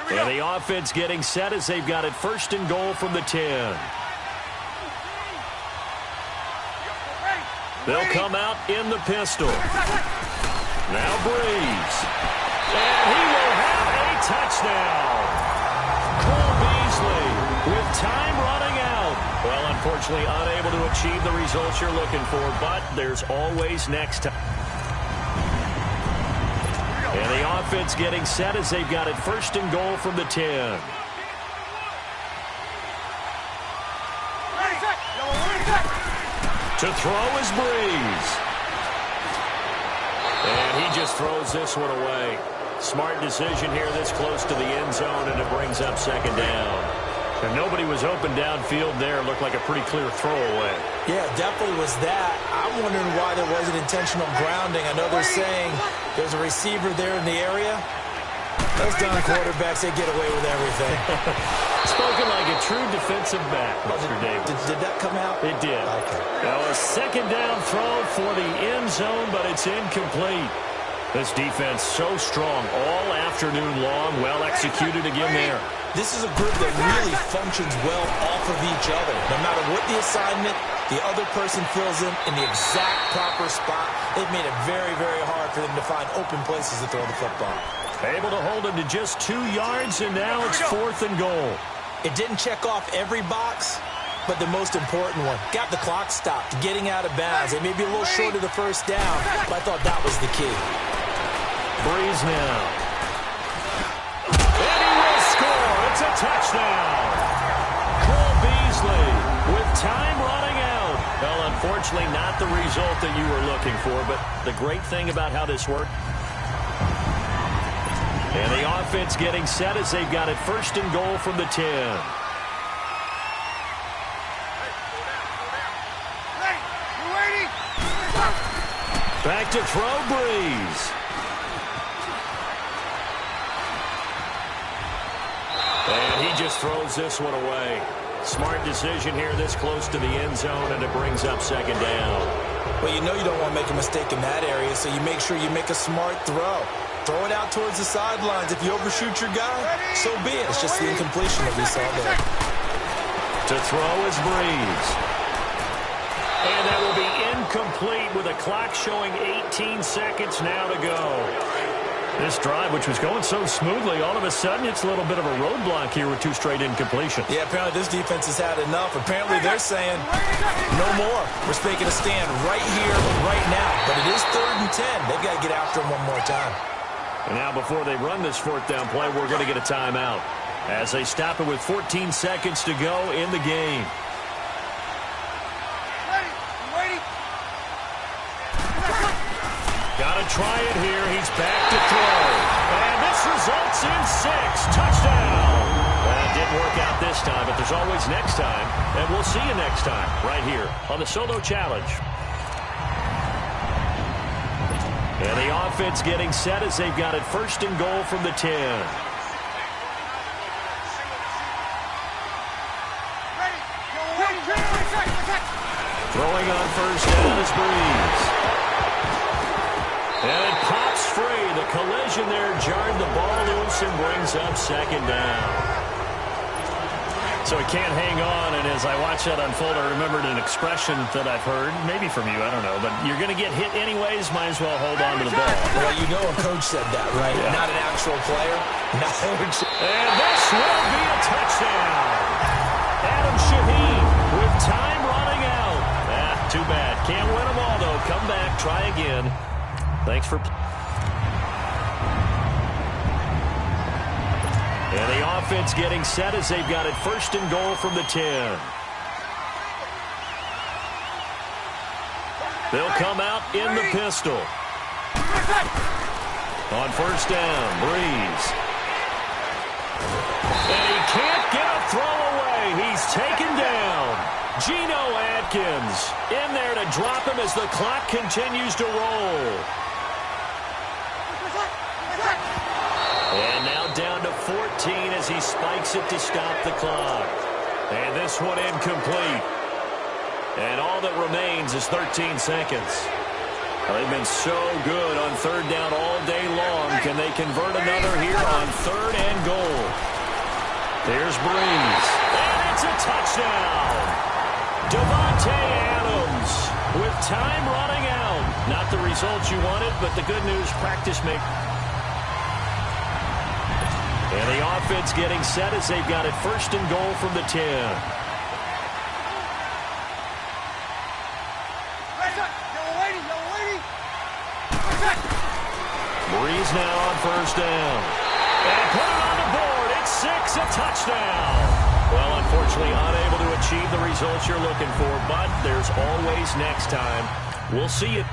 And the offense getting set as they've got it first and goal from the 10. They'll come out in the pistol. Now Breeze. And he will have a touchdown. Cole Beasley with time running out. Well, unfortunately, unable to achieve the results you're looking for, but there's always next time. And the offense getting set as they've got it first and goal from the 10. To throw is Breeze. And he just throws this one away. Smart decision here this close to the end zone, and it brings up second down. And nobody was open downfield there. Looked like a pretty clear throwaway. Yeah, definitely was that. I'm wondering why there wasn't intentional grounding. I know they're saying there's a receiver there in the area. Those darn quarterbacks, they get away with everything. Spoken like a true defensive back, Mr. Davis. Did that come out? It did. Okay. Now a second down throw for the end zone, but it's incomplete. This defense so strong all afternoon long. Well executed again there. This is a group that really functions well off of each other. No matter what the assignment, the other person fills in the exact proper spot. They've made it very, very hard for them to find open places to throw the football. Able to hold him to just 2 yards, and now it's fourth and goal. It didn't check off every box, but the most important one. Got the clock stopped, getting out of bounds. They may be a little short of the first down, but I thought that was the key. Breeze now. And he will score. It's a touchdown. Cole Beasley with time running out. Well, unfortunately, not the result that you were looking for, but the great thing about how this worked. And the offense getting set as they've got it first and goal from the 10. Back to throw, Breeze. And he just throws this one away. Smart decision here this close to the end zone, and it brings up second down. Well, you know you don't want to make a mistake in that area, so you make sure you make a smart throw. Throw it out towards the sidelines. If you overshoot your guy, so be it. It's just the incompletion that we saw there. To throw is Breeze. And that will be incomplete with a clock showing 18 seconds now to go. This drive, which was going so smoothly, all of a sudden it's a little bit of a roadblock here with 2 straight incompletions. Yeah, apparently this defense has had enough. Apparently they're saying no more. We're making a stand right here, right now. But it is 3rd and 10. They've got to get after him one more time. And now before they run this 4th down play, we're going to get a timeout as they stop it with 14 seconds to go in the game. Got to try it here. He's back to throw. And this results in 6. Touchdown. Well, it didn't work out this time, but there's always next time. And we'll see you next time right here on the Solo Challenge. And the offense getting set as they've got it first and goal from the 10. Throwing on first down is Breeze. And it pops free. The collision there jarred the ball loose and brings up second down. So he can't hang on, and as I watch that unfold, I remembered an expression that I've heard, maybe from you, I don't know, but you're going to get hit anyways, might as well hold on to the ball. Well, you know a coach said that, right? Yeah. Not an actual player. No. And this will be a touchdown. Adam Shaheen with time running out. Too bad. Can't win them all, though. Come back, try again. Thanks for... And the offense getting set as they've got it first and goal from the 10. They'll come out in the pistol. On first down, Breeze. And he can't get a throw away. He's taken down. Geno Atkins in there to drop him as the clock continues to roll. And now down to 14 as he spikes it to stop the clock. And this one incomplete. And all that remains is 13 seconds. Well, they've been so good on 3rd down all day long. Can they convert another here on 3rd and goal? Here's Breeze. And it's a touchdown. Davante Adams with time running out. Not the results you wanted, but the good news, practice make. And the offense getting set as they've got it first and goal from the 10. Breeze now on first down. And put it on the board. It's 6, a touchdown. Well, unfortunately, unable to achieve the results you're looking for, but there's always next time. We'll see it.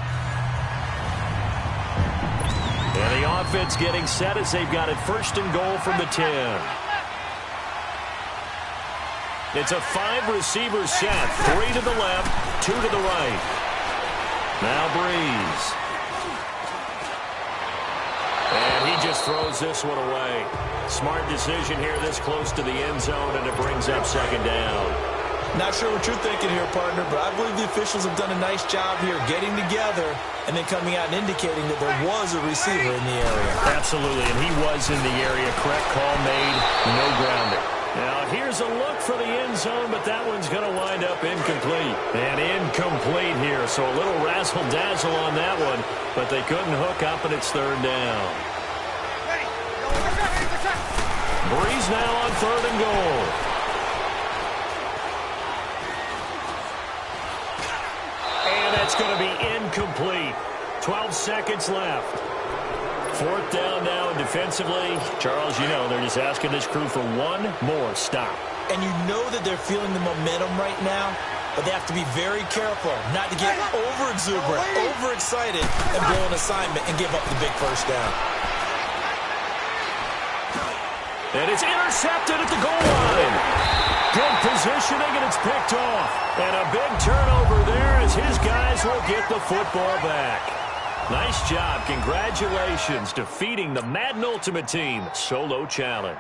And the offense getting set as they've got it first and goal from the 10. It's a 5-receiver set. 3 to the left, 2 to the right. Now Breeze. And he just throws this one away. Smart decision here this close to the end zone, and it brings up second down. Not sure what you're thinking here, partner, but I believe the officials have done a nice job here getting together and then coming out and indicating that there was a receiver in the area. Absolutely, and he was in the area. Correct call made, no grounding. Now, here's a look for the end zone, but that one's going to wind up incomplete. And incomplete here, so a little razzle-dazzle on that one, but they couldn't hook up, and it's third down. Breeze now on third and goal. And that's going to be incomplete. 12 seconds left. Fourth down now, and defensively, Charles, you know, they're just asking this crew for one more stop. And you know that they're feeling the momentum right now, but they have to be very careful not to get over-exuberant, overexcited, and blow an assignment and give up the big first down. And it's intercepted at the goal line. Good positioning, and it's picked off. And a big turnover there as his guys will get the football back. Nice job. Congratulations, defeating the Madden Ultimate Team solo challenge.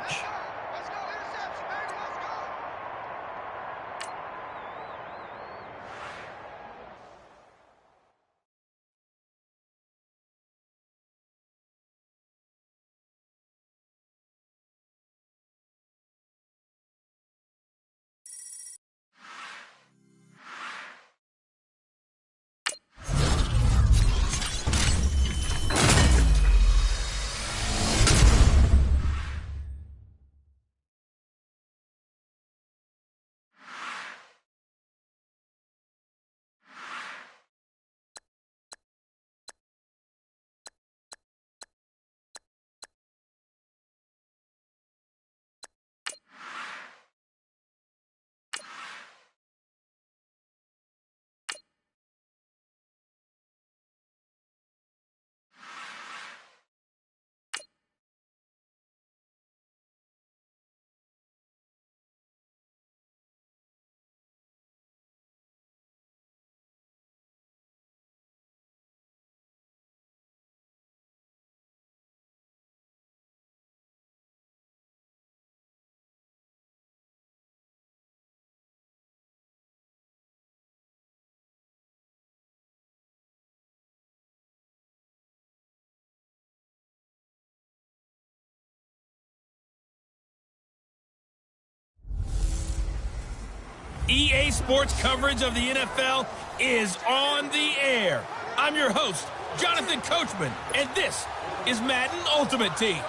EA Sports coverage of the NFL is on the air. I'm your host, Jonathan Coachman, and this is Madden Ultimate Team.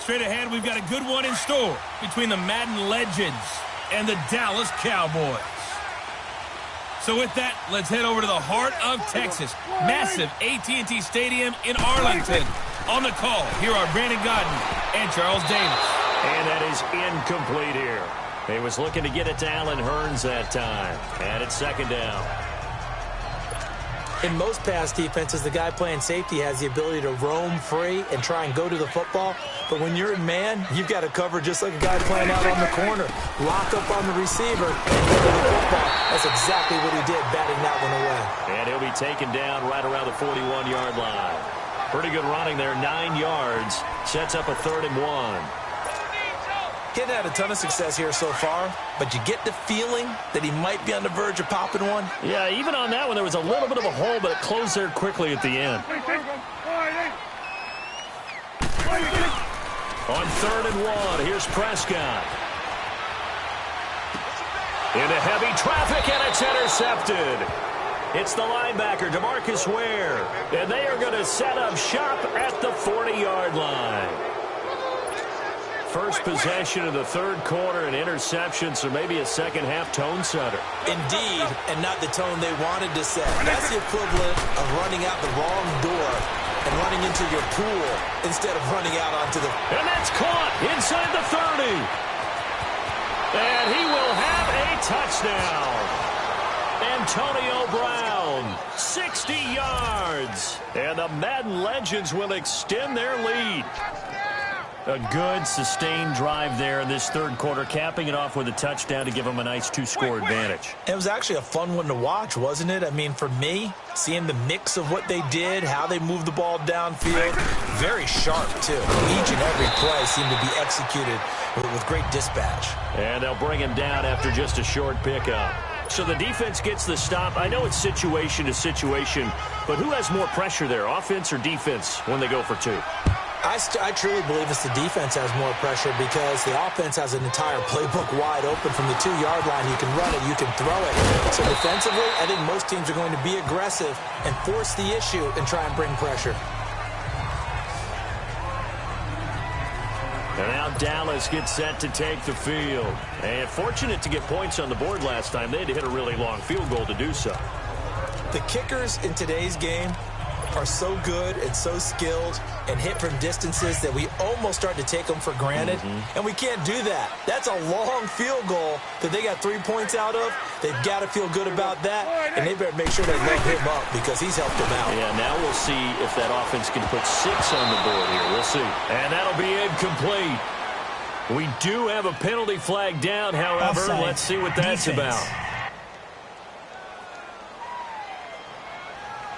Straight ahead, we've got a good one in store between the Madden Legends and the Dallas Cowboys. So with that, let's head over to the heart of Texas. Massive AT&T Stadium in Arlington. On the call, here are Brandon Godden and Charles Davis. And that is incomplete here. He was looking to get it to Allen Hurns that time. And it's second down. In most pass defenses, the guy playing safety has the ability to roam free and try and go to the football. But when you're in man, you've got to cover just like a guy playing out on the corner. Lock up on the receiver and go to the football. That's exactly what he did, batting that one away. And he'll be taken down right around the 41-yard line. Pretty good running there, 9 yards. Sets up a 3rd and 1. He hadn't had a ton of success here so far, but you get the feeling that he might be on the verge of popping one. Yeah, even on that one, there was a little bit of a hole, but it closed there quickly at the end. On 3rd and 1, here's Prescott. Into heavy traffic, and it's intercepted. It's the linebacker, DeMarcus Ware, and they are going to set up shop at the 40-yard line. First possession of the third quarter, an interception, so maybe a second-half tone setter. Indeed, and not the tone they wanted to set. That's the equivalent of running out the wrong door and running into your pool instead of running out onto the... And that's caught inside the 30. And he will have a touchdown. Antonio Brown, 60 yards. And the Madden Legends will extend their lead. A good, sustained drive there in this third quarter, capping it off with a touchdown to give them a nice two-score advantage. It was actually a fun one to watch, wasn't it? I mean, for me, seeing the mix of what they did, how they moved the ball downfield, very sharp, too. Each and every play seemed to be executed with great dispatch. And they'll bring him down after just a short pickup. So the defense gets the stop. I know it's situation to situation, but who has more pressure there, offense or defense, when they go for two? I truly believe it's the defense has more pressure because the offense has an entire playbook wide open from the 2-yard line. You can run it, you can throw it. So defensively, I think most teams are going to be aggressive and force the issue and try and bring pressure. And now Dallas gets set to take the field. And fortunate to get points on the board last time. They had to hit a really long field goal to do so. The kickers in today's game are so good and so skilled and hit from distances that we almost start to take them for granted. And we can't do that. That's a long field goal that they got 3 points out of. They've got to feel good about that, and they better make sure they let him up because he's helped them out. Yeah, now we'll see if that offense can put 6 on the board here. We'll see. And that'll be incomplete. We do have a penalty flag down, however. Offside. Let's see what that's about.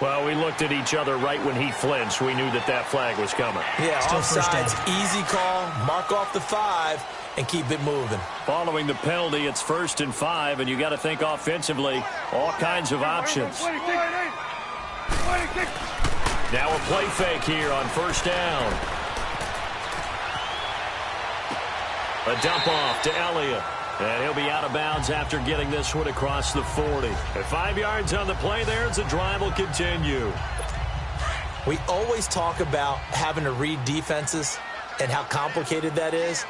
Well, we looked at each other right when he flinched. We knew that that flag was coming. Yeah, Still offsides, easy call, mark off the 5, and keep it moving. Following the penalty, it's 1st and 5, and you got to think offensively, all kinds of options. Now a play fake here on 1st down. A dump off to Elliott. And he'll be out of bounds after getting this one across the 40. At 5 yards on the play there, the drive will continue. We always talk about having to read defenses and how complicated that is.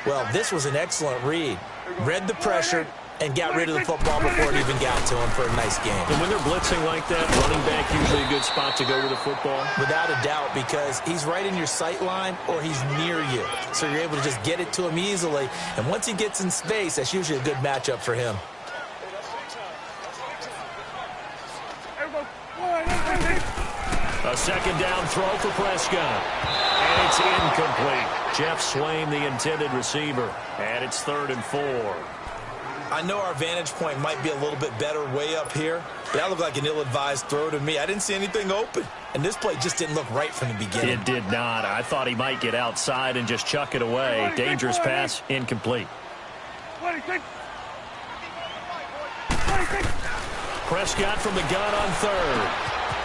Well, this was an excellent read. Read the pressure and got rid of the football before it even got to him for a nice game. And when they're blitzing like that, running back usually a good spot to go with the football? Without a doubt, because he's right in your sight line or he's near you. So you're able to just get it to him easily. And once he gets in space, that's usually a good matchup for him. A 2nd down throw for Prescott. And it's incomplete. Jeff Swain, the intended receiver. And it's 3rd and 4. I know our vantage point might be a little bit better way up here, but that looked like an ill-advised throw to me. I didn't see anything open, and this play just didn't look right from the beginning. It did not. I thought he might get outside and just chuck it away. Dangerous pass, incomplete. Prescott from the gun on 3rd.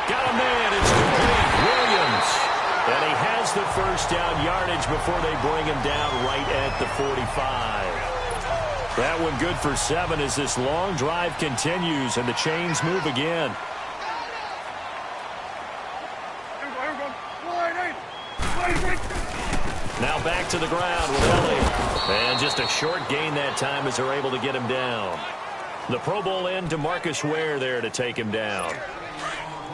Got a man, it's complete. Williams. And he has the 1st down yardage before they bring him down right at the 45. That one good for 7 as this long drive continues and the chains move again. Now back to the ground with Elliott. And just a short gain that time as they're able to get him down. The Pro Bowl end to DeMarcus Ware there to take him down.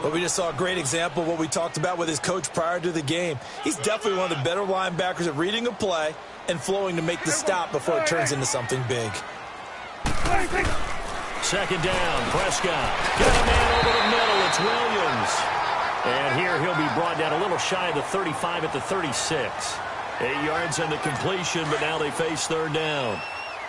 Well, we just saw a great example of what we talked about with his coach prior to the game. He's definitely one of the better linebackers at reading a play and flowing to make the stop before it turns into something big. 2nd down, Prescott. Got a man over the middle. It's Williams. And here he'll be brought down a little shy of the 35 at the 36. 8 yards on the completion, but now they face 3rd down.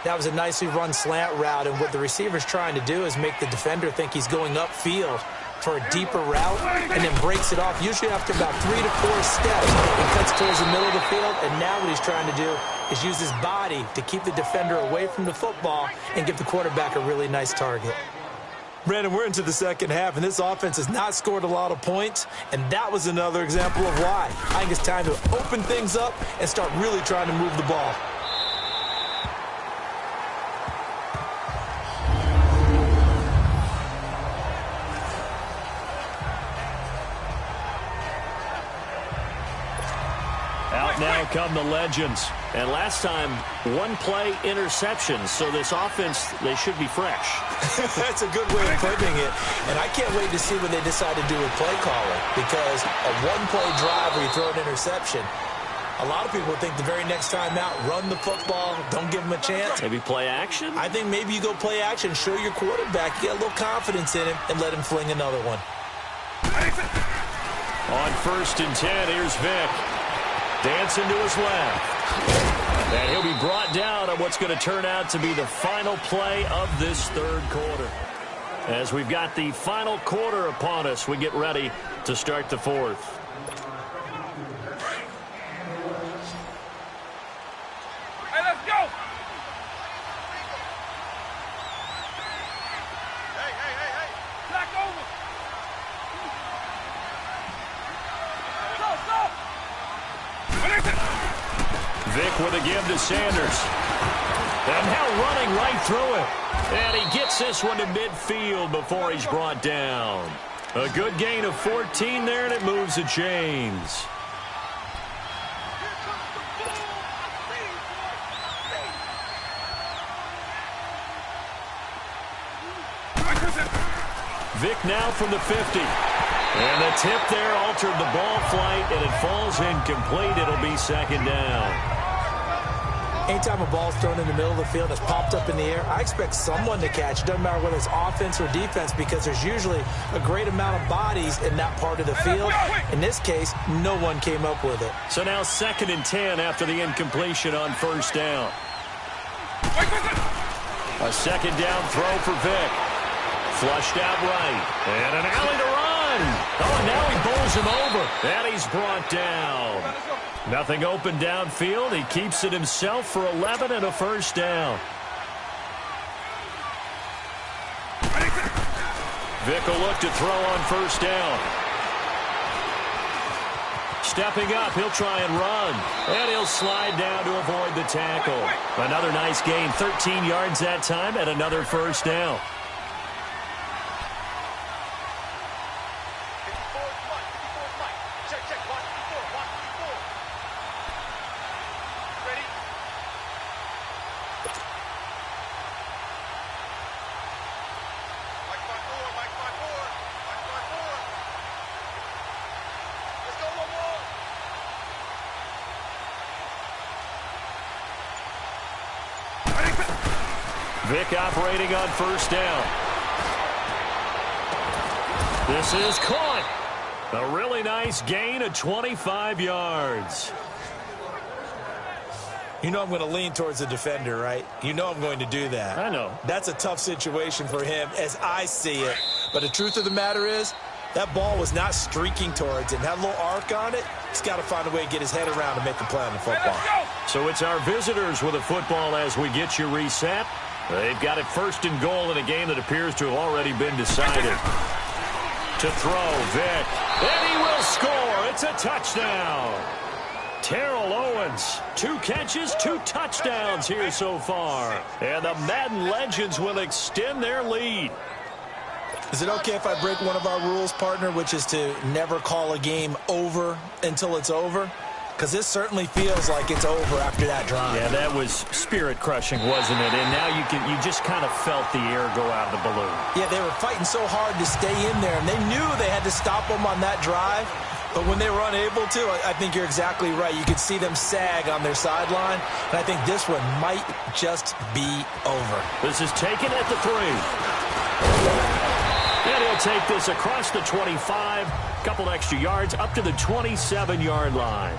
That was a nicely run slant route, and what the receiver's trying to do is make the defender think he's going upfield for a deeper route and then breaks it off, usually after about 3 to 4 steps. He cuts towards the middle of the field, and now what he's trying to do is use his body to keep the defender away from the football and give the quarterback a really nice target. Brandon, we're into the 2nd half, and this offense has not scored a lot of points, and that was another example of why. I think it's time to open things up and start really trying to move the ball. come the legends. And last time, one-play interceptions. So this offense, they should be fresh. That's a good way of putting it. And I can't wait to see what they decide to do with play calling. Because a one-play drive where you throw an interception, a lot of people think the very next time out, run the football, don't give them a chance. Maybe play action? I think maybe you go play action, show your quarterback, get a little confidence in him, and let him fling another one. On 1st and 10, here's Vic. Dancing to his left. And he'll be brought down on what's going to turn out to be the final play of this third quarter. As we've got the final quarter upon us, we get ready to start the fourth. Vic with a give to Sanders. And now running right through it. And he gets this one to midfield before he's brought down. A good gain of 14 there, and it moves the chains. Vic now from the 50. And the tip there altered the ball flight, and it falls incomplete. It'll be 2nd down. Anytime a ball's thrown in the middle of the field, it's popped up in the air, I expect someone to catch. It doesn't matter whether it's offense or defense, because there's usually a great amount of bodies in that part of the field. In this case, no one came up with it. So now 2nd and 10 after the incompletion on 1st down. A 2nd down throw for Vic. Flushed out right. And an alley to run. Oh, and now he bowls him over. And he's brought down. Nothing open downfield. He keeps it himself for 11 and a 1st down. Vic will look to throw on 1st down. Stepping up, he'll try and run. And he'll slide down to avoid the tackle. Another nice gain, 13 yards that time, and another 1st down. Vic operating on 1st down. This is caught. A really nice gain of 25 yards. You know I'm going to lean towards the defender, right? You know I'm going to do that. I know. That's a tough situation for him as I see it. But the truth of the matter is, that ball was not streaking towards him. Had a little arc on it. He's got to find a way to get his head around and make the play on the football. So it's our visitors with a football as we get you reset. They've got it 1st and goal in a game that appears to have already been decided. To throw, Vic. And he will score. It's a touchdown. Terrell Owens, 2 catches, 2 touchdowns here so far. And the Madden Legends will extend their lead. Is it okay if I break one of our rules, partner, which is to never call a game over until it's over? Because this certainly feels like it's over after that drive. Yeah, that was spirit-crushing, wasn't it? And now you just kind of felt the air go out of the balloon. Yeah, they were fighting so hard to stay in there, and they knew they had to stop them on that drive. But when they were unable to, I think you're exactly right. You could see them sag on their sideline, and I think this one might just be over. This is taken at the 3. And he'll take this across the 25, couple extra yards, up to the 27-yard line.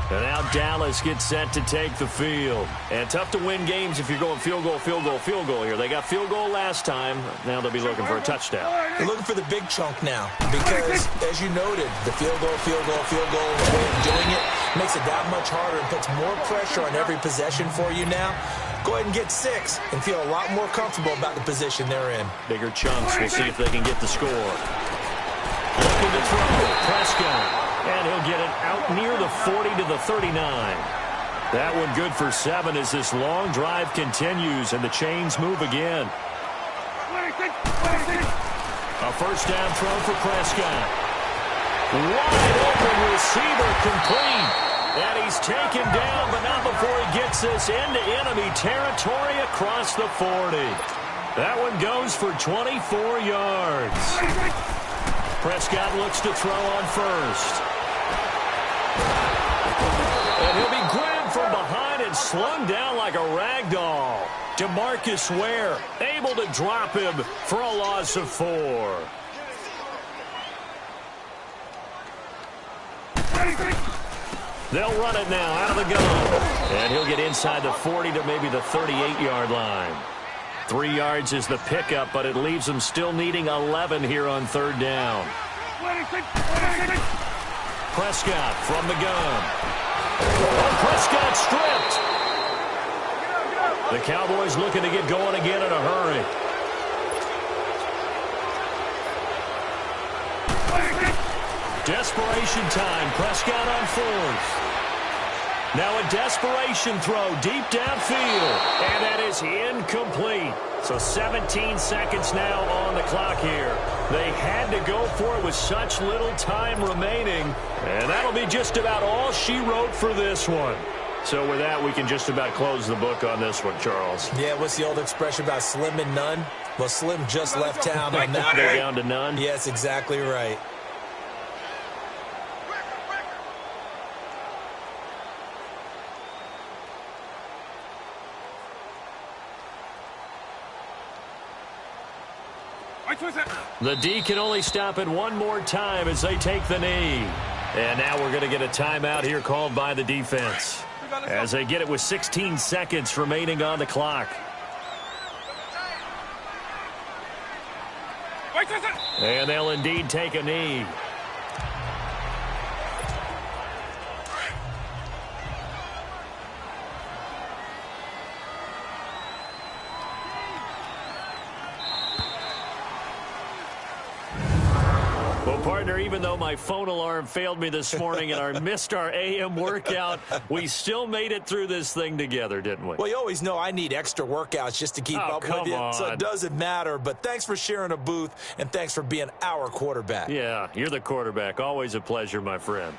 And now Dallas gets set to take the field. And tough to win games if you're going field goal, field goal, field goal here. They got field goal last time. Now they'll be looking for a touchdown. They're looking for the big chunk now because, as you noted, the field goal, field goal, field goal, the way of doing it makes it that much harder and puts more pressure on every possession for you now. Go ahead and get 6 and feel a lot more comfortable about the position they're in. Bigger chunks. We'll see if they can get the score. Looking to throw. Prescott. And he'll get it out near the 40 to the 39. That one good for 7 as this long drive continues and the chains move again. A 1st down throw for Prescott. Wide open receiver complete. And he's taken down, but not before he gets this into enemy territory across the 40. That one goes for 24 yards. Prescott looks to throw on first. And he'll be grabbed from behind and slung down like a rag doll. DeMarcus Ware able to drop him for a loss of 4. They'll run it now out of the gun. And he'll get inside the 40 to maybe the 38-yard line. 3 yards is the pickup, but it leaves him still needing 11 here on third down. Prescott from the gun. Oh, Prescott stripped. The Cowboys looking to get going again in a hurry. Desperation time. Prescott on fourth. Now a desperation throw deep downfield. And that is incomplete. So 17 seconds now on the clock here. They had to go for it with such little time remaining. And that'll be just about all she wrote for this one. So with that, we can just about close the book on this one, Charles. Yeah, what's the old expression about slim and none? Well, Slim just left town on that. They're down to none? Yes, exactly right. The D can only stop it one more time as they take the knee. And now we're going to get a timeout here called by the defense as they get it with 16 seconds remaining on the clock. And they'll indeed take a knee. Well, partner, even though my phone alarm failed me this morning and I missed our AM workout, we still made it through this thing together, didn't we? Well, you always know I need extra workouts just to keep up with you, so it doesn't matter. But thanks for sharing a booth, and thanks for being our quarterback. Yeah, you're the quarterback. Always a pleasure, my friend.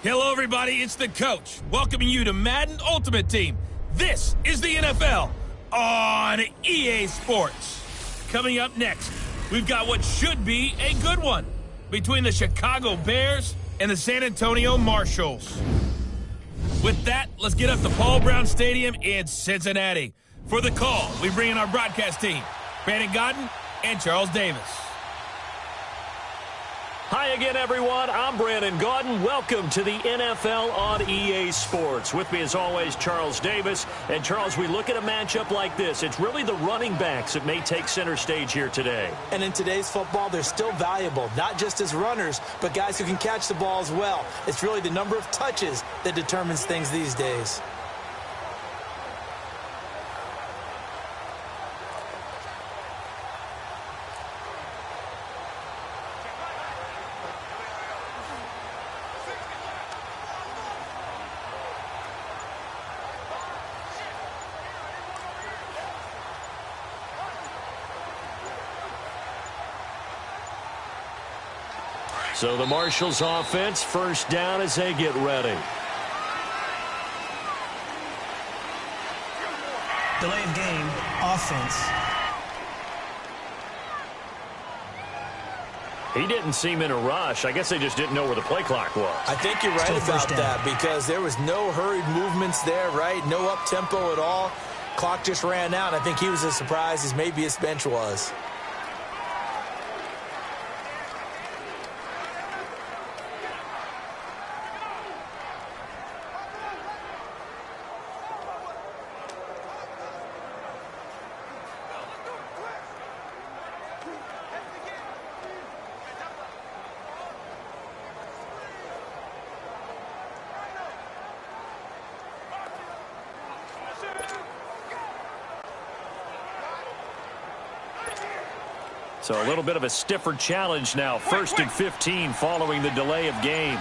Hello, everybody. It's the coach welcoming you to Madden Ultimate Team. This is the NFL on EA Sports. Coming up next, we've got what should be a good one between the Chicago Bears and the San Antonio Marshalls. With that, let's get up to Paul Brown Stadium in Cincinnati. For the call, we bring in our broadcast team, Brandon Godden and Charles Davis. Hi again, everyone. I'm Brandon Gaudin. Welcome to the NFL on EA Sports. With me, as always, Charles Davis. And, Charles, we look at a matchup like this. It's really the running backs that may take center stage here today. And in today's football, they're still valuable, not just as runners, but guys who can catch the ball as well. It's really the number of touches that determines things these days. So the Marshalls offense, first down as they get ready. Delay of game, offense. He didn't seem in a rush. I guess they just didn't know where the play clock was. I think you're right about that because there was no hurried movements there, right? No up-tempo at all. Clock just ran out. I think he was as surprised as maybe his bench was. So a little bit of a stiffer challenge now. 1st and 15 following the delay of game.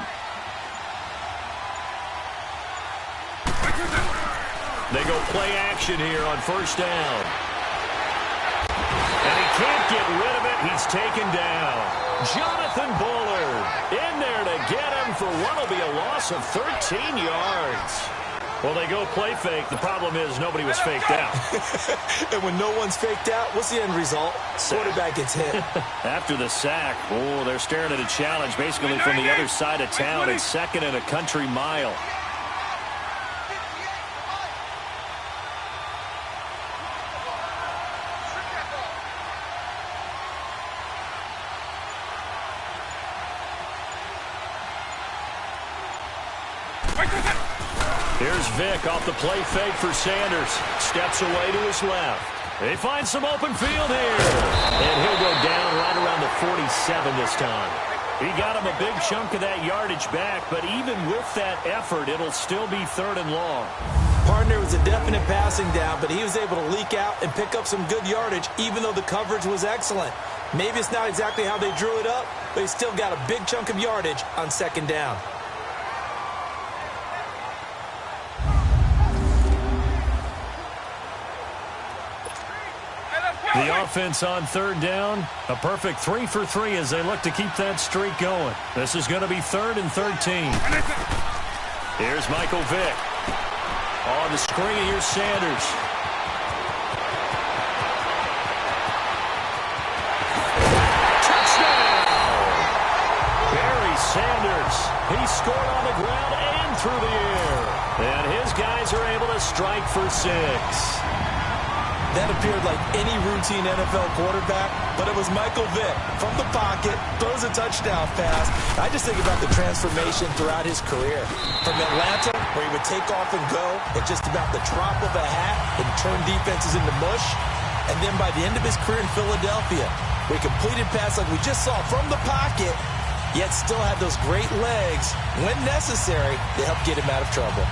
They go play action here on first down. And he can't get rid of it. He's taken down. Jonathan Bullard in there to get him for what will be a loss of 13 yards. Well, they go play fake. The problem is nobody was faked out. And when no one's faked out, what's the end result? Quarterback gets hit. After the sack, oh, they're staring at a challenge basically from the other side of town. It's 2nd and a country mile. Here's Vick off the play fake for Sanders. Steps away to his left. They find some open field here. And he'll go down right around the 47 this time. He got him a big chunk of that yardage back, but even with that effort, it'll still be 3rd and long. Partner was a definite passing down, but he was able to leak out and pick up some good yardage, even though the coverage was excellent. Maybe it's not exactly how they drew it up, but he still got a big chunk of yardage on 2nd down. The offense on 3rd down, a perfect 3 for 3 as they look to keep that streak going. This is going to be 3rd and 13. Here's Michael Vick. On the screen, here's Sanders. Touchdown! Barry Sanders. He scored on the ground and through the air. And his guys are able to strike for 6. That appeared like any routine NFL quarterback, but it was Michael Vick from the pocket, throws a touchdown pass. I just think about the transformation throughout his career. From Atlanta, where he would take off and go at just about the drop of a hat and turn defenses into mush. And then by the end of his career in Philadelphia, where he completed pass like we just saw from the pocket, yet still had those great legs, when necessary, to help get him out of trouble.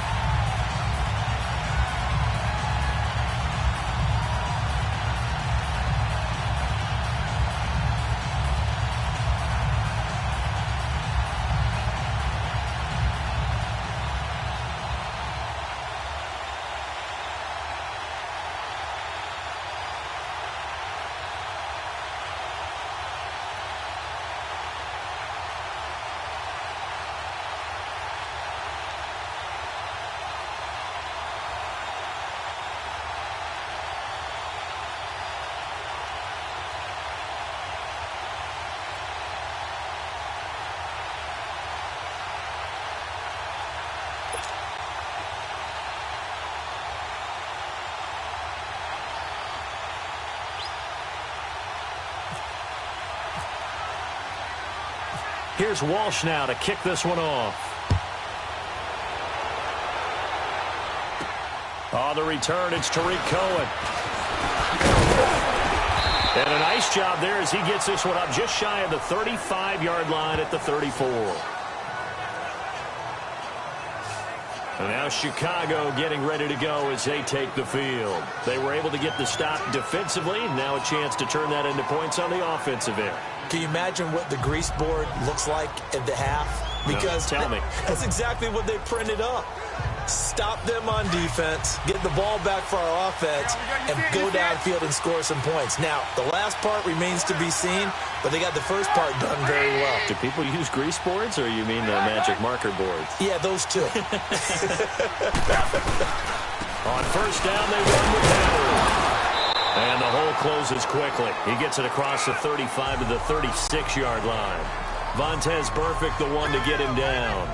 Here's Walsh now to kick this one off. On the return, it's Tariq Cohen. And a nice job there as he gets this one up just shy of the 35-yard line at the 34. And now Chicago getting ready to go as they take the field. They were able to get the stop defensively. Now a chance to turn that into points on the offensive end. Can you imagine what the grease board looks like at the half? Because no, tell me. That's exactly what they printed up. Stop them on defense, get the ball back for our offense, and go downfield and score some points. Now, the last part remains to be seen, but they got the first part done very well. Do people use grease boards, or you mean the magic marker boards? Yeah, those two. On first down, they run with Howard. And the hole closes quickly. He gets it across the 35 to the 36-yard line. Vontaze Burfict, the one to get him down.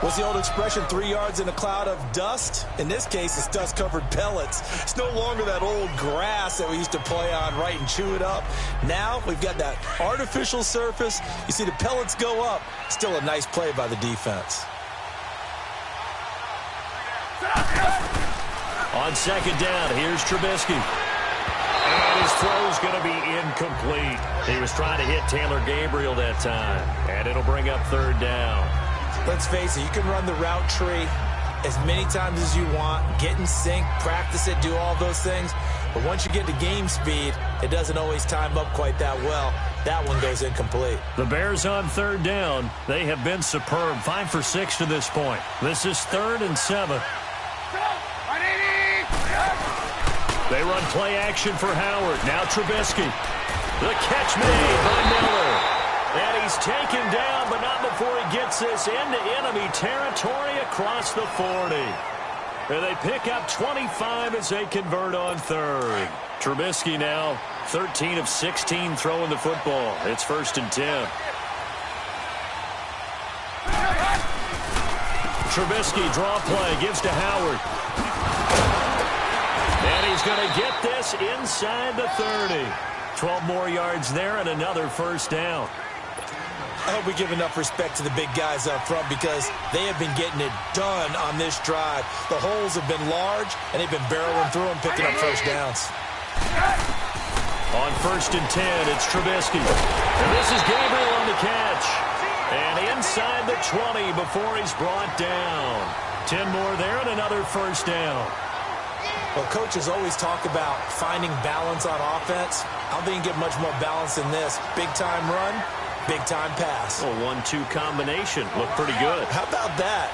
What's the old expression, 3 yards in a cloud of dust? In this case, it's dust-covered pellets. It's no longer that old grass that we used to play on, right, and chew it up. Now we've got that artificial surface. You see the pellets go up. Still a nice play by the defense. On second down, here's Trubisky. And his throw's going to be incomplete. He was trying to hit Taylor Gabriel that time. And it'll bring up third down. Let's face it, you can run the route tree as many times as you want, get in sync, practice it, do all those things. But once you get to game speed, it doesn't always time up quite that well. That one goes incomplete. The Bears on third down. They have been superb. 5 for 6 to this point. This is 3rd and 7. They run play action for Howard. Now Trubisky. The catch made by Miller. And he's taken down, but not before he gets this into enemy territory across the 40. And they pick up 25 as they convert on third. Trubisky now 13 of 16 throwing the football. It's 1st and 10. Trubisky draw play, gives to Howard. And he's going to get this inside the 30. 12 more yards there and another first down. I hope we give enough respect to the big guys up front because they have been getting it done on this drive. The holes have been large, and they've been barreling through them, picking up first downs. On 1st and 10, it's Trubisky. And this is Gabriel on the catch. And inside the 20 before he's brought down. 10 more there and another first down. Well, coaches always talk about finding balance on offense. I don't think you get much more balance than this. Big-time run. Big-time pass. A 1-2 combination. Looked pretty good. How about that?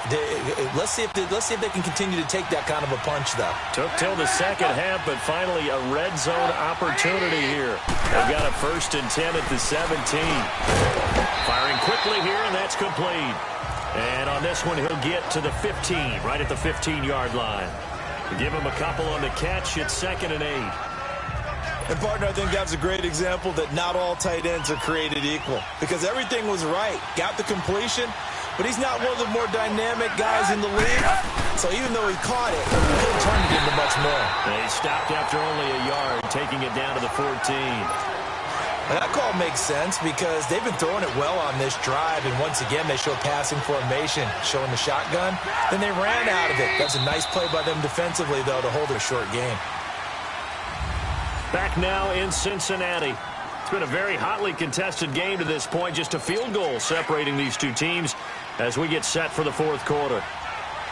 Let's see if they can continue to take that kind of a punch, though. Took till the second half, but finally a red zone opportunity here. They've got a 1st and 10 at the 17. Firing quickly here, and that's complete. And on this one, he'll get to the 15, right at the 15-yard line. Give him a couple on the catch. It's 2nd and 8. And, partner, I think that's a great example that not all tight ends are created equal because everything was right. Got the completion, but he's not one of the more dynamic guys in the league. So even though he caught it, he couldn't turn it into much more. And he stopped after only a yard, taking it down to the 14. And that call makes sense because they've been throwing it well on this drive, and once again they show passing formation, showing the shotgun. Then they ran out of it. That's a nice play by them defensively, though, to hold a short game. Back now in Cincinnati. It's been a very hotly contested game to this point. Just a field goal separating these two teams as we get set for the 4th quarter.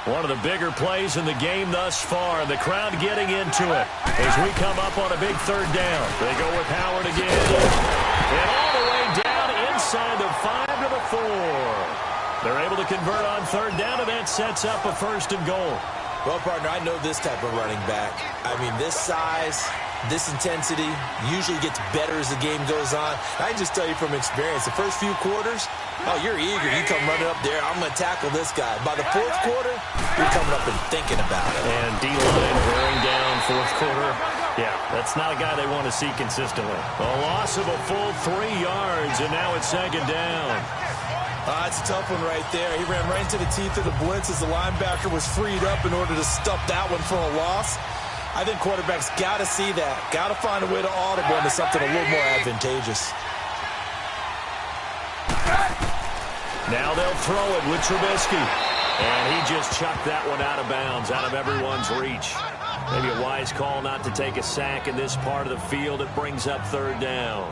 One of the bigger plays in the game thus far. The crowd getting into it as we come up on a big 3rd down. They go with Howard again. And all the way down inside the 5 to the 4. They're able to convert on 3rd down, and that sets up a 1st and goal. Well, partner, I know this type of running back. I mean, this size, this intensity usually gets better as the game goes on. I can just tell you from experience, the first few quarters, oh, you're eager. You come running up there, I'm going to tackle this guy. By the 4th quarter, you're coming up and thinking about it. And D-line wearing down 4th quarter. Yeah, that's not a guy they want to see consistently. A loss of a full 3 yards, and now it's 2nd down. It's a tough one right there. He ran right into the teeth of the blitz as the linebacker was freed up in order to stuff that one for a loss. I think quarterbacks got to see that. Got to find a way to audible into something a little more advantageous. Now they'll throw it with Trubisky. And he just chucked that one out of bounds, out of everyone's reach. Maybe a wise call not to take a sack in this part of the field. It brings up third down.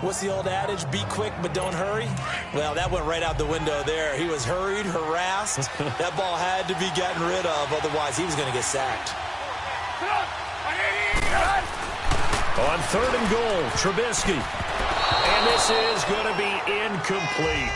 What's the old adage? Be quick, but don't hurry? Well, that went right out the window there. He was hurried, harassed. That ball had to be gotten rid of, otherwise he was going to get sacked. On third and goal, Trubisky. And this is going to be incomplete.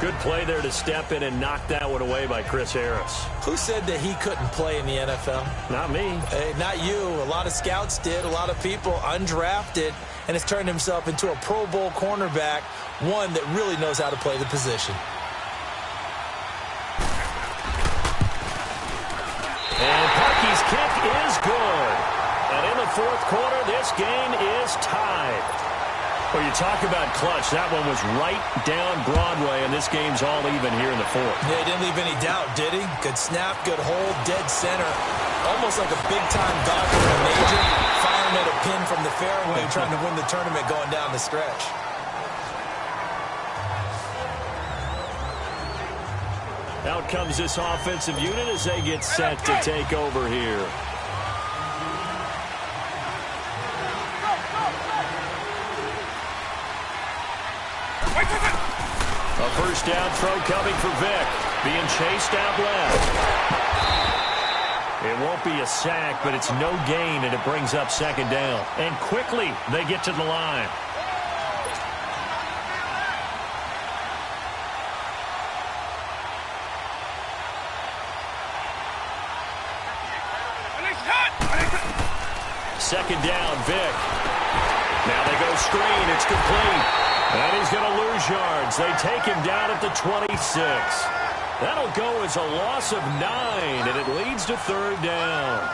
Good play there to step in and knock that one away by Chris Harris. Who said that he couldn't play in the NFL? Not me. Hey, not you. A lot of scouts did. A lot of people undrafted, and has turned himself into a Pro Bowl cornerback, one that really knows how to play the position. And Parkey's kick is good. And in the fourth quarter, this game is tied. Well, you talk about clutch. That one was right down Broadway, and this game's all even here in the fourth. Yeah, he didn't leave any doubt, did he? Good snap, good hold, dead center. Almost like a big-time golfer in a major, firing at a pin from the fairway, trying to win the tournament going down the stretch. Out comes this offensive unit as they get set to take over here. A first down throw coming for Vick. Being chased out left. It won't be a sack, but it's no gain, and it brings up second down. And quickly, they get to the line. Second down, Vick. Now they go screen. It's complete. And he's going to lose yards. They take him down at the 26. That'll go as a loss of 9, and it leads to third down.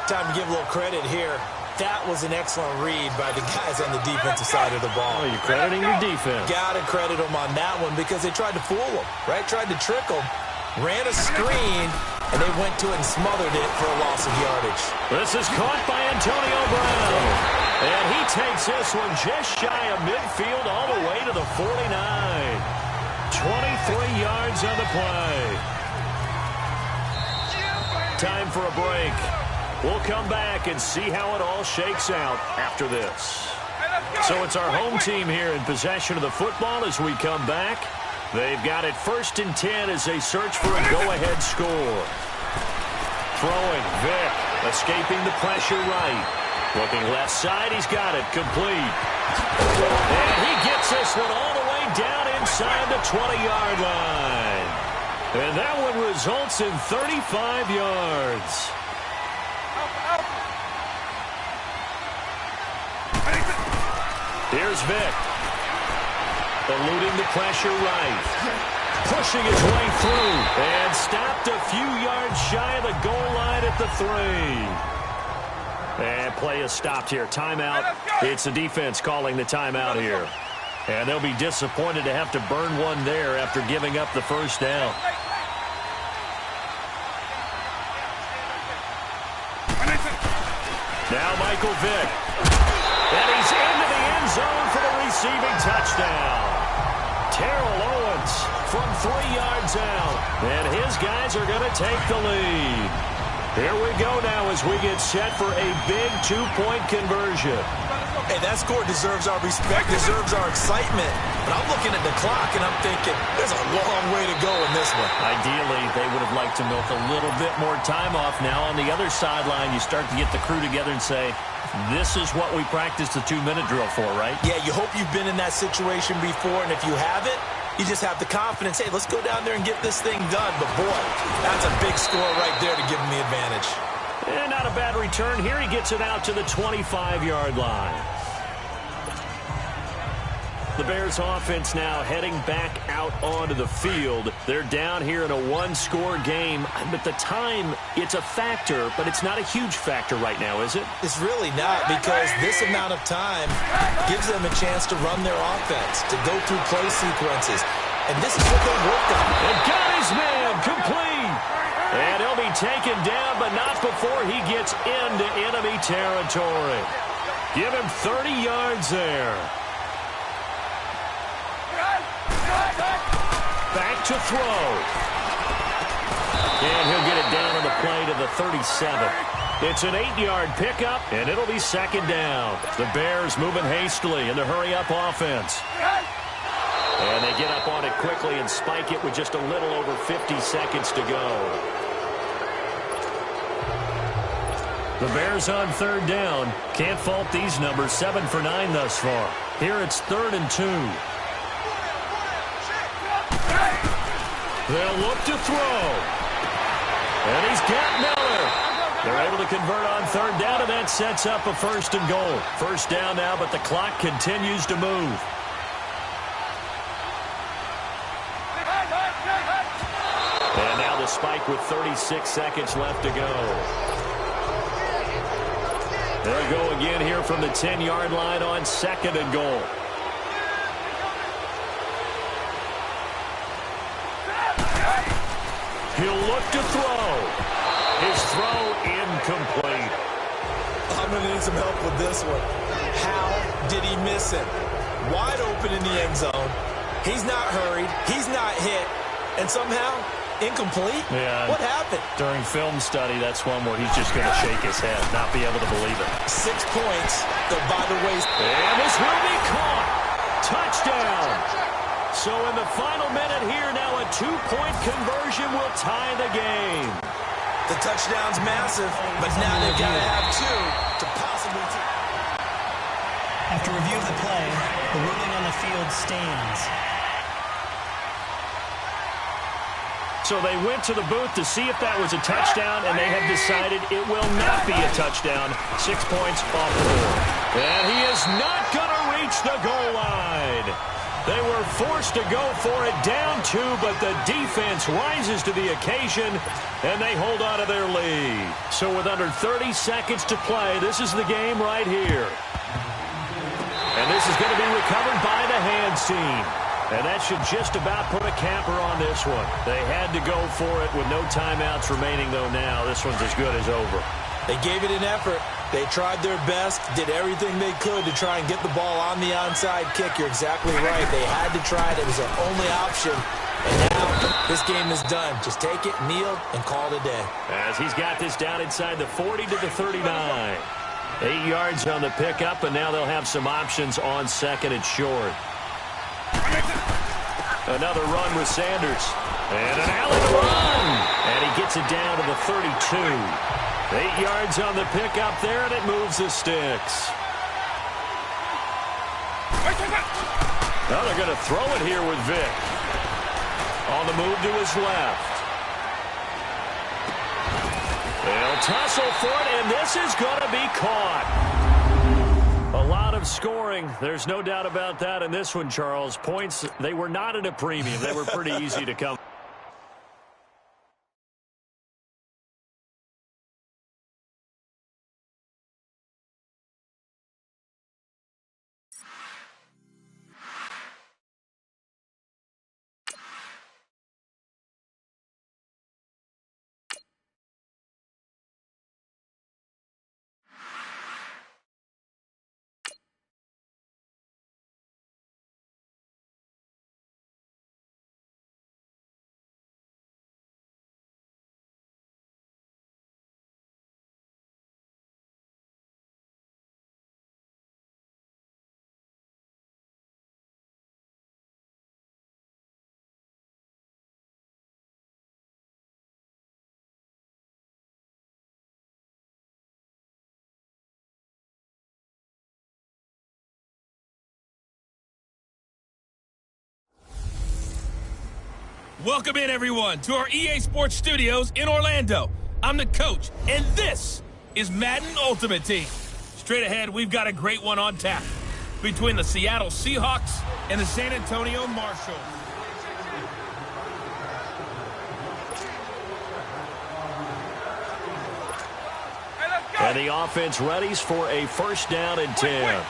Time to give a little credit here. That was an excellent read by the guys on the defensive side of the ball. Oh, you're crediting your defense. Got to credit them on that one because they tried to fool them, right? Tried to trick them. Ran a screen, and they went to it and smothered it for a loss of yardage. This is caught by Antonio Brown. And he takes this one just shy of midfield all the way to the 49. 23 yards on the play. Time for a break. We'll come back and see how it all shakes out after this. So it's our home team here in possession of the football as we come back. They've got it 1st and 10 as they search for a go-ahead score. Throwing, Vick, escaping the pressure right. Looking left side, he's got it, complete. And he gets this one all the way down inside the 20-yard line. And that one results in 35 yards. Here's Vick. Eluding the pressure right. Pushing his way through. And stopped a few yards shy of the goal line at the 3. And play is stopped here. Timeout. It's the defense calling the timeout here. And they'll be disappointed to have to burn one there after giving up the first down. Now Michael Vick. And he's into the end zone for the receiving touchdown. Terrell Owens from 3 yards out. And his guys are going to take the lead. Here we go now as we get set for a big 2-point conversion. Hey, that score deserves our respect, deserves our excitement. But I'm looking at the clock and I'm thinking, there's a long way to go in this one. Ideally, they would have liked to milk a little bit more time off. Now on the other sideline, you start to get the crew together and say, this is what we practiced the 2-minute drill for, right? Yeah, you hope you've been in that situation before, and if you haven't, you just have the confidence, hey, let's go down there and get this thing done. But, boy, that's a big score right there to give him the advantage. And not a bad return here. He gets it out to the 25-yard line. The Bears offense now heading back out onto the field. They're down here in a 1-score game. But the time, it's a factor, but it's not a huge factor right now, is it? It's really not, because this amount of time gives them a chance to run their offense, to go through play sequences. And this is what they worked on. And got his man complete. And he'll be taken down, but not before he gets into enemy territory. Give him 30 yards there. Back to throw. And he'll get it down on the play to the 37. It's an 8-yard pickup, and it'll be second down. The Bears moving hastily in the hurry-up offense. And they get up on it quickly and spike it with just a little over 50 seconds to go. The Bears on third down. Can't fault these numbers. 7 for 9 thus far. Here it's 3rd and 2. They'll look to throw. And he's got Miller. They're able to convert on third down, and that sets up a 1st and goal. First down now, but the clock continues to move. And now the spike with 36 seconds left to go. They'll go again here from the 10-yard line on 2nd and goal. He'll look to throw. His throw incomplete. I'm going to need some help with this one. How did he miss it? Wide open in the end zone. He's not hurried. He's not hit. And somehow, incomplete? Yeah. What happened? During film study, that's one where he's just going to shake his head, not be able to believe it. 6 points. They're by the waist. And this will be caught. Touchdown. So in the final minute here, now a 2-point conversion will tie the game. The touchdown's massive, but now they've got to have 2 to possibly... After review of the play, the ruling on the field stands. So they went to the booth to see if that was a touchdown, and they have decided it will not be a touchdown. 6 points off the board. And he is not going to reach the goal line. They were forced to go for it down 2, but the defense rises to the occasion, and they hold on to their lead. So with under 30 seconds to play, this is the game right here. And this is going to be recovered by the hands team. And that should just about put a capper on this one. They had to go for it with no timeouts remaining, though, now. This one's as good as over. They gave it an effort. They tried their best, did everything they could to try and get the ball on the onside kick. You're exactly right. They had to try it. It was their only option. And now this game is done. Just take it, kneel, and call it a day. As he's got this down inside the 40 to the 39. 8 yards on the pickup, and now they'll have some options on 2nd and short. Another run with Sanders. And an alley run. And he gets it down to the 32. 8 yards on the pickup there, and it moves the sticks. Now they're going to throw it here with Vic. On the move to his left. They'll tussle for it, and this is going to be caught. A lot of scoring. There's no doubt about that in this one, Charles. Points, they were not at a premium. They were pretty easy to come. Welcome in, everyone, to our EA Sports Studios in Orlando. I'm the coach, and this is Madden Ultimate Team. Straight ahead, we've got a great one on tap between the Seattle Seahawks and the San Antonio Marshalls. And the offense readies for a 1st down and 10.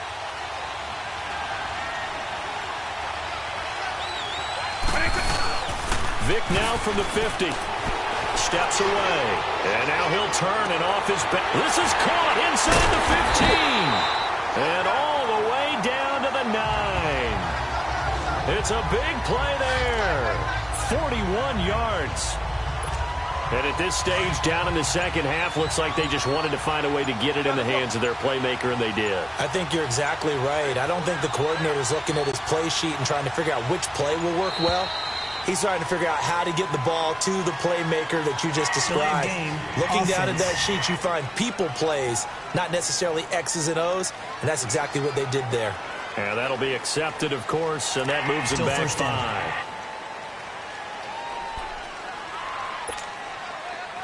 Vic now from the 50. Steps away. And now he'll turn and off his back. This is caught inside the 15. And all the way down to the 9. It's a big play there. 41 yards. And at this stage, down in the second half, looks like they just wanted to find a way to get it in the hands of their playmaker, and they did. I think you're exactly right. I don't think the coordinator's looking at his play sheet and trying to figure out which play will work well. He's trying to figure out how to get the ball to the playmaker that you just described. Looking down at that sheet, you find people plays, not necessarily X's and O's, and that's exactly what they did there. And that'll be accepted, of course, and that moves them back 5.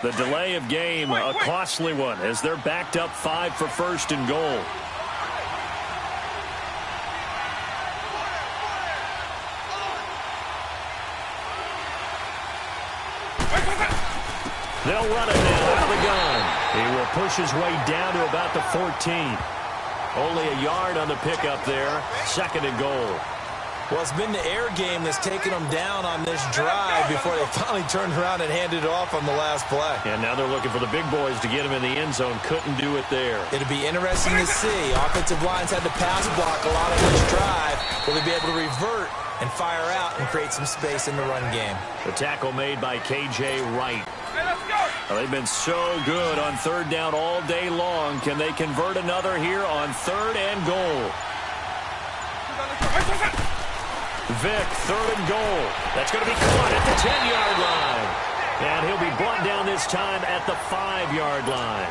The delay of game, a costly one, as they're backed up 5 for first and goal. They'll run it now out of the gun. He will push his way down to about the 14. Only a yard on the pickup there. Second and goal. Well, it's been the air game that's taken them down on this drive before they finally turned around and handed it off on the last play. And now they're looking for the big boys to get him in the end zone. Couldn't do it there. It'll be interesting to see. Offensive lines had to pass block a lot on this drive. Will they be able to revert and fire out and create some space in the run game? The tackle made by K.J. Wright. Well, they've been so good on third down all day long. Can they convert another here on third and goal? Vick, third and goal. That's going to be caught at the 10-yard line. And he'll be brought down this time at the 5-yard line.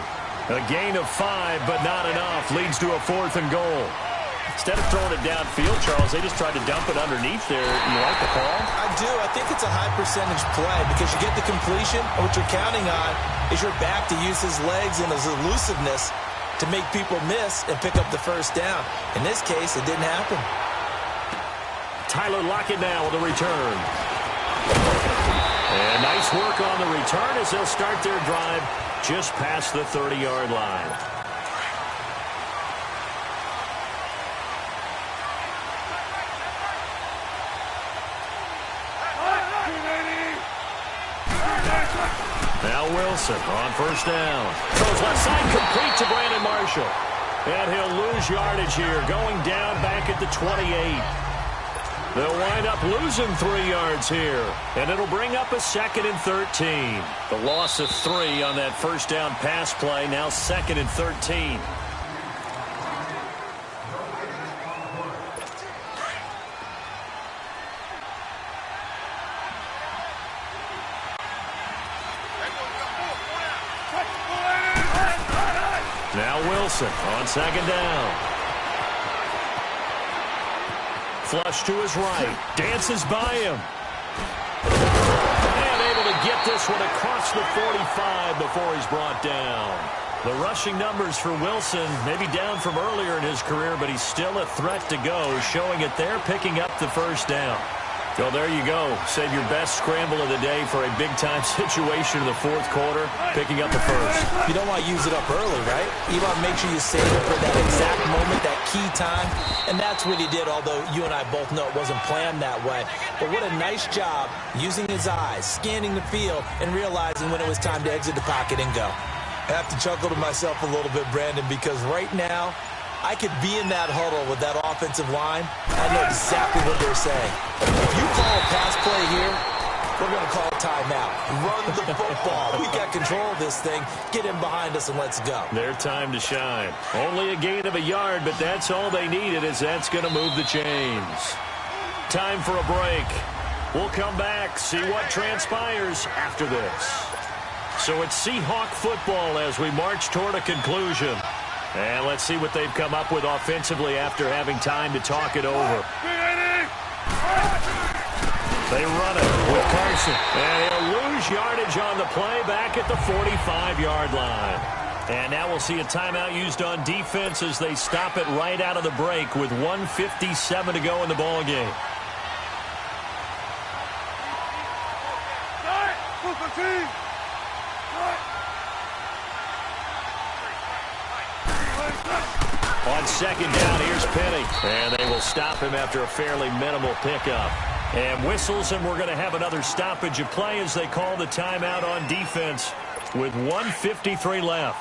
A gain of 5, but not enough. Leads to a fourth and goal. Instead of throwing it downfield, Charles, they just tried to dump it underneath there. You like the call? I do. I think it's a high-percentage play because you get the completion, and what you're counting on is your back to use his legs and his elusiveness to make people miss and pick up the first down. In this case, it didn't happen. Tyler Lockett now with a return. And nice work on the return as they'll start their drive just past the 30-yard line. Now Wilson on first down. Throws left side, complete to Brandon Marshall. And he'll lose yardage here, going down back at the 28. They'll wind up losing 3 yards here, and it'll bring up a second and 13. The loss of 3 on that first down pass play, now second and 13. Now Wilson on second down. Flush to his right. Dances by him. And able to get this one across the 45 before he's brought down. The rushing numbers for Wilson maybe down from earlier in his career, but he's still a threat to go, showing it there, picking up the first down. Well, there you go. Save your best scramble of the day for a big-time situation in the fourth quarter, picking up the first. You don't want to use it up early, right? You want to make sure you save it for that exact moment, that key time, and that's what he did, although you and I both know it wasn't planned that way. But what a nice job using his eyes, scanning the field, and realizing when it was time to exit the pocket and go. I have to chuckle to myself a little bit, Brandon, because right now, I could be in that huddle with that offensive line. I know exactly what they're saying. If you call a pass play here, we're going to call a timeout. Run the football. We got control of this thing. Get him behind us and let's go. Their time to shine. Only a gain of a yard, but that's all they needed, as that's going to move the chains. Time for a break. We'll come back, see what transpires after this. So it's Seahawk football as we march toward a conclusion. And let's see what they've come up with offensively after having time to talk it over. They run it with Carson. And he'll lose yardage on the play back at the 45-yard line. And now we'll see a timeout used on defense as they stop it right out of the break with 1:57 to go in the ballgame. On second down, here's Penny. And they will stop him after a fairly minimal pickup. And whistles, and we're going to have another stoppage of play as they call the timeout on defense with 1:53 left.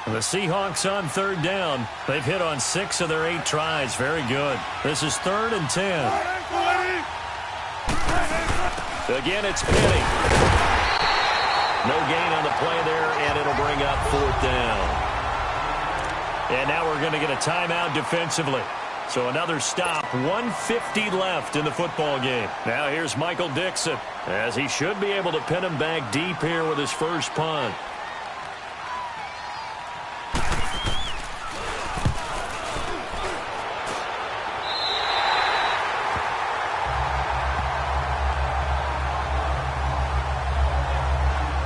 And the Seahawks on third down. They've hit on 6 of their 8 tries. Very good. This is 3rd and 10. Again, it's Penny. No gain on the play there, and it'll bring up 4th down. And now we're going to get a timeout defensively. So another stop, 1:50 left in the football game. Now here's Michael Dixon, as he should be able to pin him back deep here with his first punt.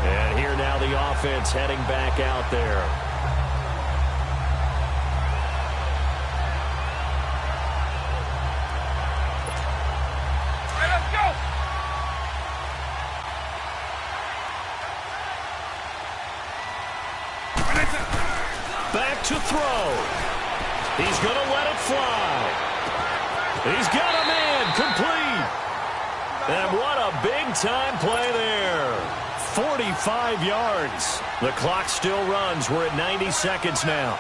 And here now the offense heading back out there. Back to throw. He's going to let it fly. He's got a man complete. And what a big-time play there. 45 yards. The clock still runs. We're at 90 seconds now.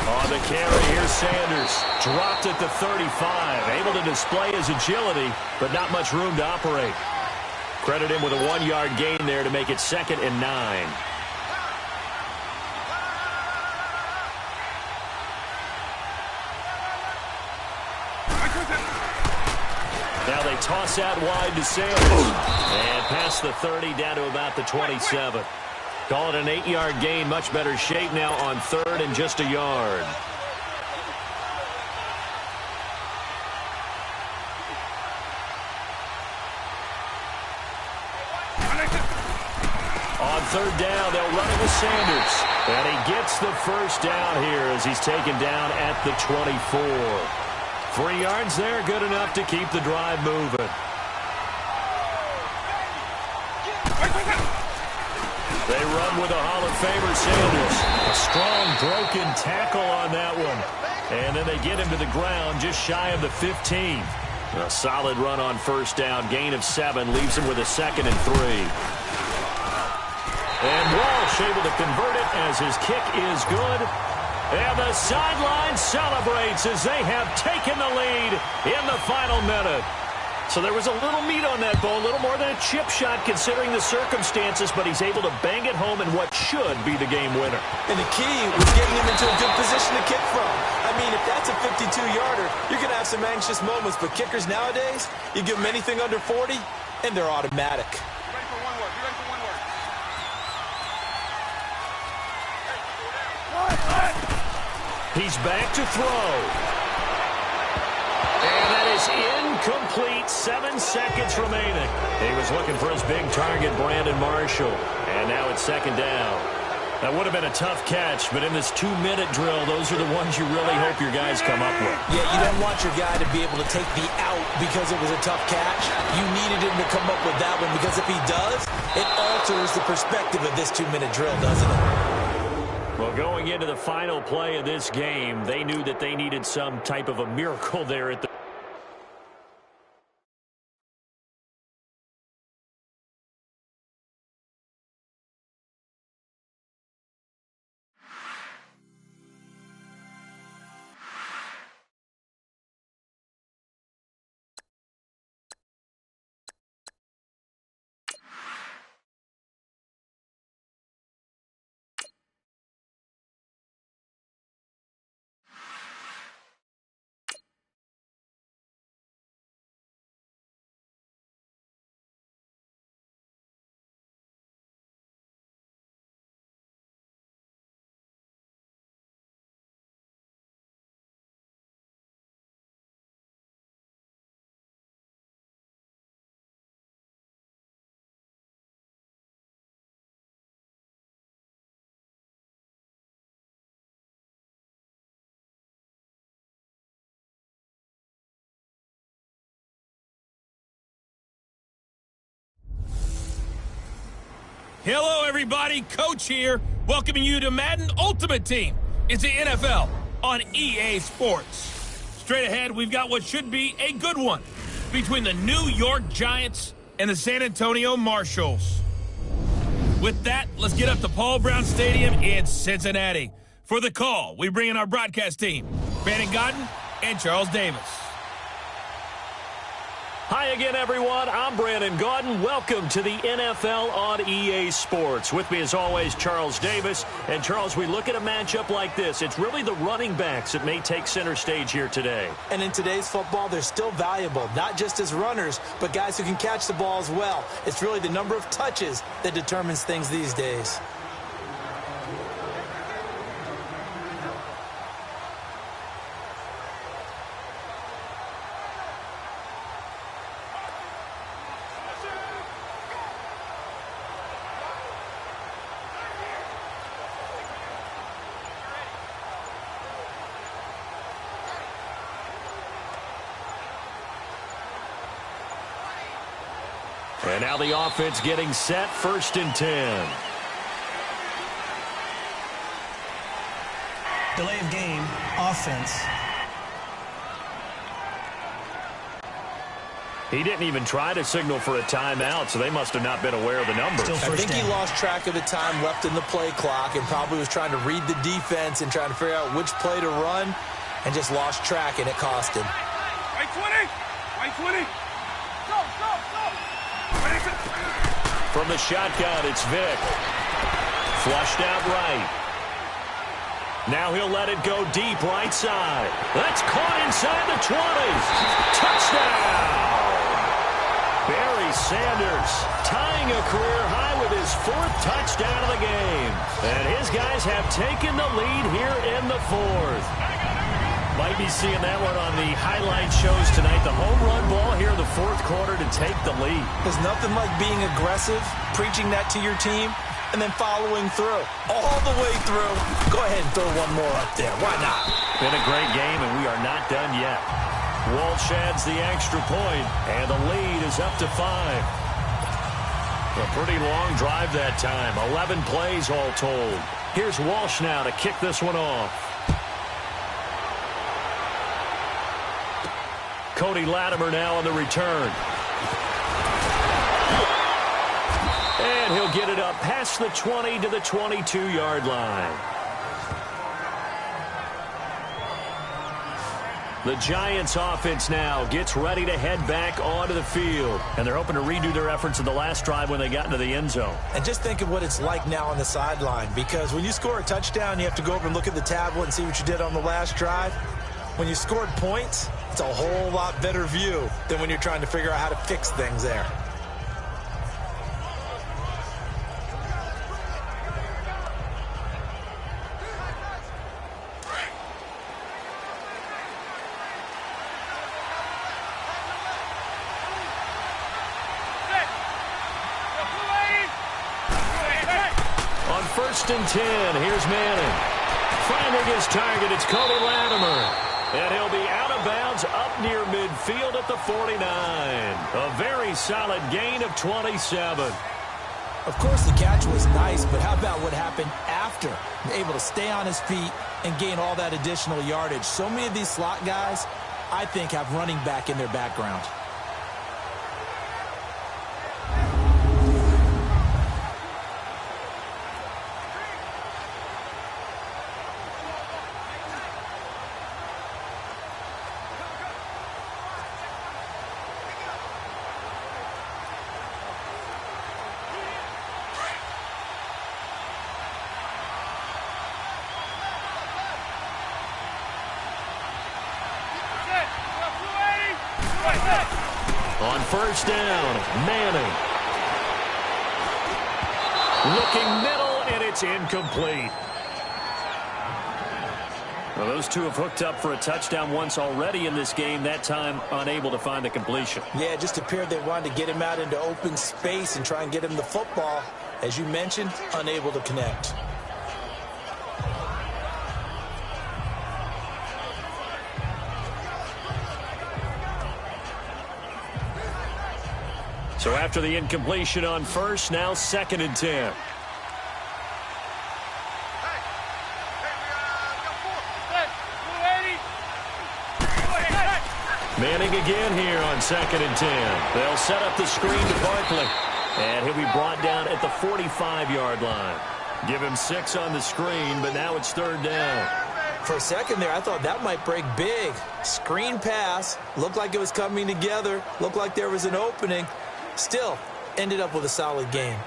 On the carry, here's Sanders. Dropped at the 35. Able to display his agility, but not much room to operate. Credit him with a 1-yard gain there to make it 2nd and 9. Now they toss out wide to Sanders. And past the 30 down to about the 27. Call it an 8-yard gain. Much better shape now on 3rd and just a yard. On 3rd down, they'll run it with Sanders. And he gets the first down here as he's taken down at the 24. 3 yards there, good enough to keep the drive moving. They run with a Hall of Famer, Sanders. A strong broken tackle on that one. And then they get him to the ground just shy of the 15. A solid run on 1st down. Gain of 7 leaves him with a 2nd and 3. And Walsh able to convert it as his kick is good. And the sideline celebrates as they have taken the lead in the final minute. So there was a little meat on that ball, a little more than a chip shot considering the circumstances, but he's able to bang it home in what should be the game winner. And the key was getting him into a good position to kick from. I mean, if that's a 52-yarder, you're going to have some anxious moments, but kickers nowadays, you give them anything under 40, and they're automatic. He's back to throw. And that is incomplete. 7 seconds remaining. He was looking for his big target, Brandon Marshall. And now it's 2nd down. That would have been a tough catch, but in this 2-minute drill, those are the ones you really hope your guys come up with. Yeah, you don't want your guy to be able to take the out because it was a tough catch. You needed him to come up with that one because if he does, it alters the perspective of this 2-minute drill, doesn't it? Well, going into the final play of this game, they knew that they needed some type of a miracle there at the Hello, everybody. Coach here, welcoming you to Madden Ultimate Team. It's the NFL on EA Sports. Straight ahead, we've got what should be a good one between the New York Giants and the San Antonio Marshalls. With that, let's get up to Paul Brown Stadium in Cincinnati. For the call, we bring in our broadcast team, Brandon Godden and Charles Davis. Hi again, everyone. I'm Brandon Gaudin. Welcome to the NFL on EA Sports. With me, as always, Charles Davis. And, Charles, we look at a matchup like this. It's really the running backs that may take center stage here today. And in today's football, they're still valuable, not just as runners, but guys who can catch the ball as well. It's really the number of touches that determines things these days. And now the offense getting set, 1st and 10. Delay of game, offense. He didn't even try to signal for a timeout, so they must have not been aware of the numbers. Still I first think down. he lost track of the time left in the play clock and probably was trying to read the defense and trying to figure out which play to run and just lost track, and it cost him. Right 20. Right 20. Go, go, go. From the shotgun, it's Vick. Flushed out right. Now he'll let it go deep right side. That's caught inside the 20s. Touchdown! Barry Sanders tying a career high with his 4th touchdown of the game. And his guys have taken the lead here in the 4th. Might be seeing that one on the highlight shows tonight. The home run ball here in the 4th quarter to take the lead. There's nothing like being aggressive, preaching that to your team, and then following through. All the way through. Go ahead and throw one more up there. Why not? Been a great game, and we are not done yet. Walsh adds the extra point, and the lead is up to 5. A pretty long drive that time. 11 plays all told. Here's Walsh now to kick this one off. Cody Latimer now on the return. And he'll get it up past the 20 to the 22-yard line. The Giants offense now gets ready to head back onto the field. And they're hoping to redo their efforts in the last drive when they got into the end zone. And just think of what it's like now on the sideline, because when you score a touchdown, you have to go over and look at the tablet and see what you did on the last drive. When you scored points, it's a whole lot better view than when you're trying to figure out how to fix things there. On 1st and 10, here's Manning. Finding his target, it's Cody Latimer. And he'll be out of bounds up near midfield at the 49. A very solid gain of 27. Of course, the catch was nice, but how about what happened after? Able to stay on his feet and gain all that additional yardage. So many of these slot guys, I think, have running back in their background. On 1st down, Manning. Looking middle, and it's incomplete. Well, those two have hooked up for a touchdown once already in this game, that time unable to find the completion. Yeah, it just appeared they wanted to get him out into open space and try and get him the football. As you mentioned, unable to connect. So after the incompletion on 1st, now 2nd and 10. Manning again here on 2nd and 10. They'll set up the screen to Barkley. And he'll be brought down at the 45-yard line. Give him 6 on the screen, but now it's 3rd down. For a second there, I thought that might break big. Screen pass, looked like it was coming together, looked like there was an opening. Still, ended up with a solid game.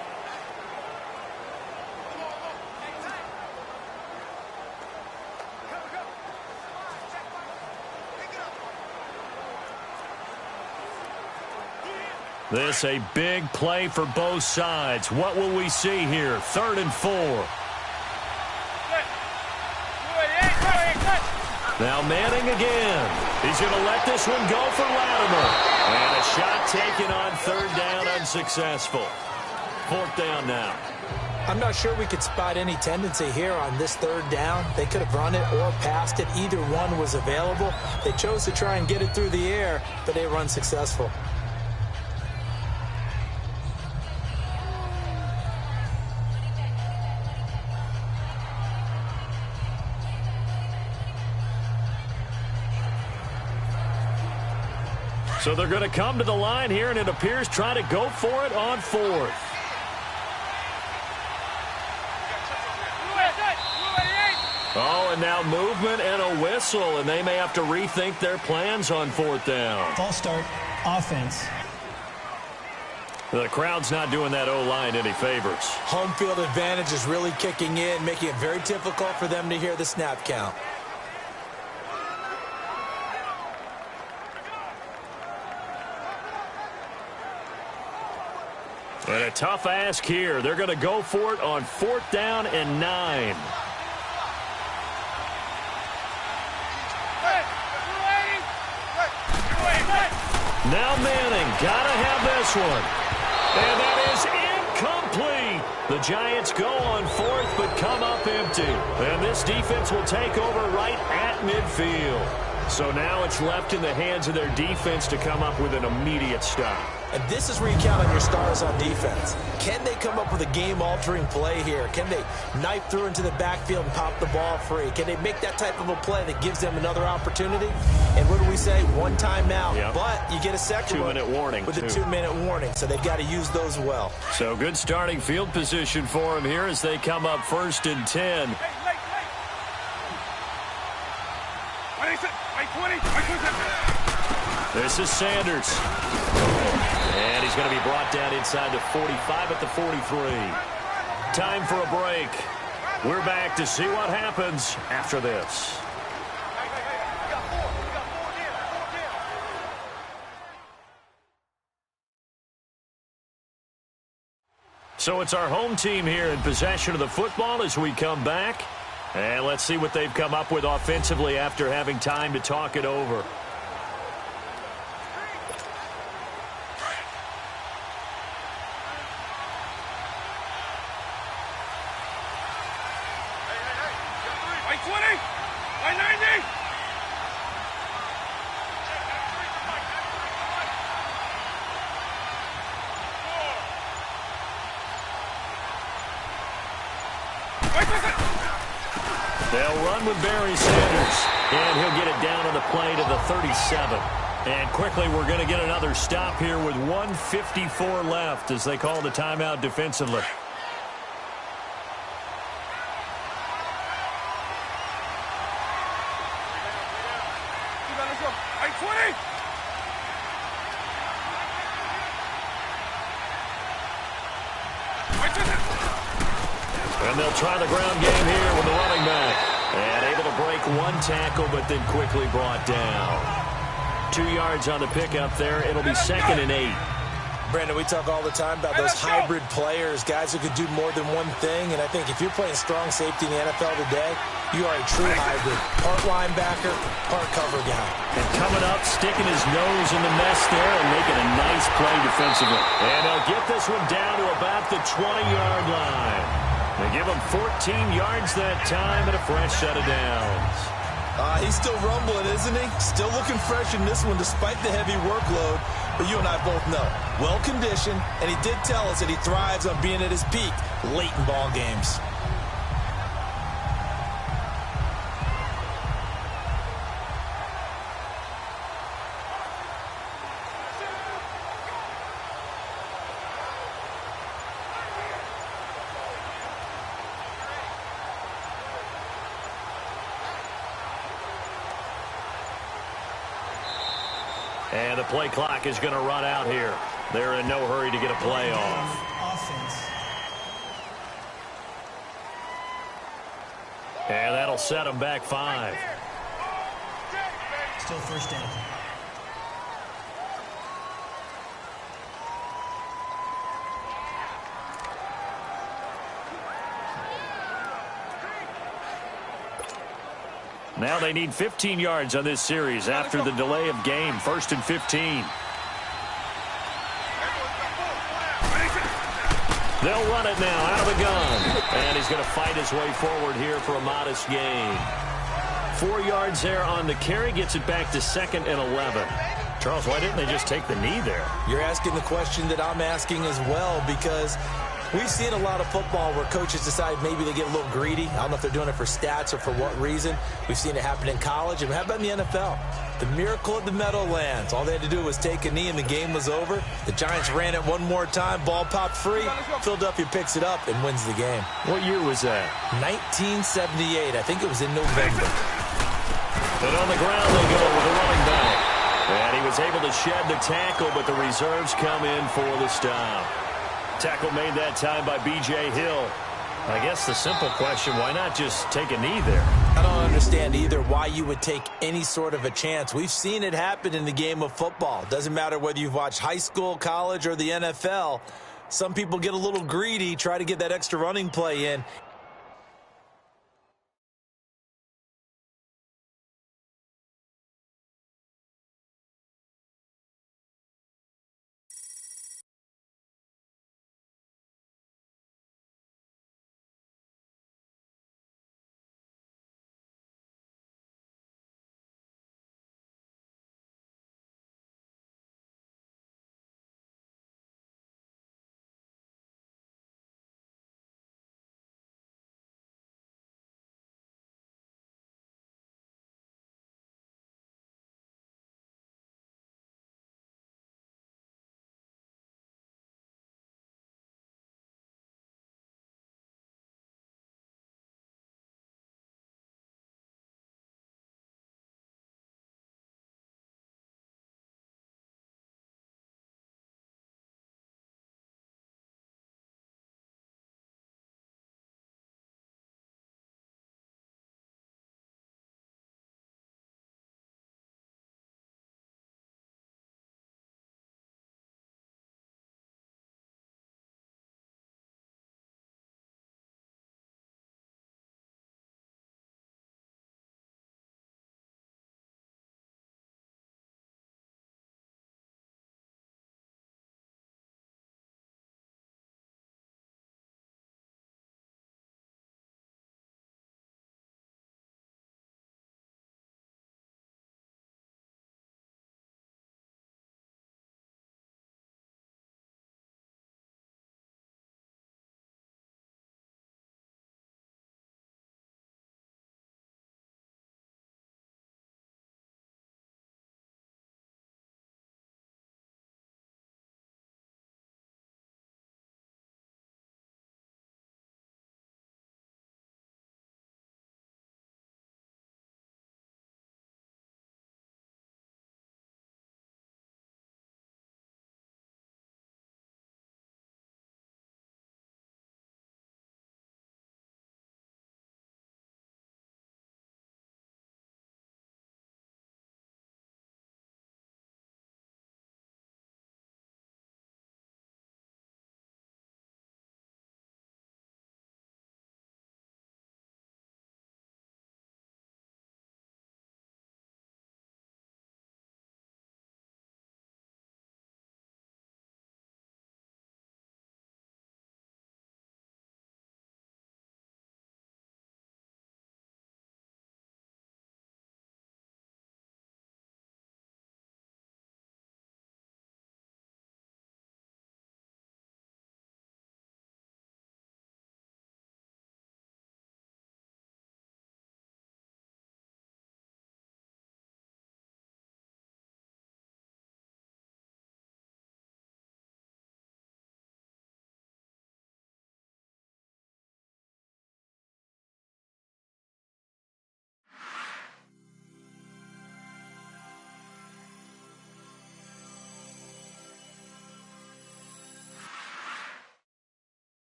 This a big play for both sides. What will we see here? 3rd and 4. Now Manning again. He's going to let this one go for Latimer. And a shot taken on 3rd down, unsuccessful. 4th down now. I'm not sure we could spot any tendency here on this 3rd down. They could have run it or passed it. Either one was available. They chose to try and get it through the air, but they were unsuccessful. So they're going to come to the line here, and it appears try to go for it on 4th. Oh, and now movement and a whistle, and they may have to rethink their plans on 4th down. False start, offense. The crowd's not doing that O-line any favors. Home field advantage is really kicking in, making it very difficult for them to hear the snap count. And a tough ask here. They're going to go for it on 4th down and 9. Now Manning, gotta have this one. And that is incomplete. The Giants go on 4th but come up empty. And this defense will take over right at midfield. So now it's left in the hands of their defense to come up with an immediate stop. And this is where you count on your stars on defense. Can they come up with a game-altering play here? Can they knife through into the backfield and pop the ball free? Can they make that type of a play that gives them another opportunity? And what do we say? 1 timeout. Yep. But you get a second 2-minute warning. With a 2-minute warning. So they've got to use those well. So good starting field position for them here as they come up 1st and 10. This is Sanders. And he's going to be brought down inside the 45 at the 43. Time for a break. We're back to see what happens after this. So it's our home team here in possession of the football as we come back. And let's see what they've come up with offensively after having time to talk it over. They'll run with Barry Sanders, and he'll get it down on the play to the 37. And quickly, we're going to get another stop here with 1:54 left as they call the timeout defensively. And they'll try the ground game here with the running back. And able to break 1 tackle, but then quickly brought down. 2 yards on the pickup there. It'll be 2nd and 8. Brandon, we talk all the time about those hybrid players, guys who could do more than one thing. And I think if you're playing strong safety in the NFL today, you are a true hybrid. Part linebacker, part cover guy. And coming up, sticking his nose in the mess there and making a nice play defensively. And they'll get this one down to about the 20-yard line. They give him 14 yards that time and a fresh set of downs. He's still rumbling, isn't he? Still looking fresh in this one despite the heavy workload. But you and I both know, well-conditioned, and he did tell us that he thrives on being at his peak late in ball games. And the play clock is going to run out here. They're in no hurry to get a play off. Offense. And that'll set them back 5. Still first down. Now they need 15 yards on this series after the delay of game. 1st and 15. They'll run it now out of the gun. And he's going to fight his way forward here for a modest gain. 4 yards there on the carry. Gets it back to 2nd and 11. Charles, why didn't they just take the knee there? You're asking the question that I'm asking as well, because we've seen a lot of football where coaches decide maybe they get a little greedy. I don't know if they're doing it for stats or for what reason. We've seen it happen in college. And how about in the NFL? The miracle of the Meadowlands. All they had to do was take a knee and the game was over. The Giants ran it one more time. Ball popped free. Philadelphia picks it up and wins the game. What year was that? 1978. I think it was in November. And on the ground they go with a running back. And he was able to shed the tackle, but the reserves come in for the stop. Tackle made that time by B.J. Hill. I guess the simple question, why not just take a knee there? I don't understand either why you would take any sort of a chance. We've seen it happen in the game of football. Doesn't matter whether you've watched high school, college, or the NFL. Some people get a little greedy, try to get that extra running play in.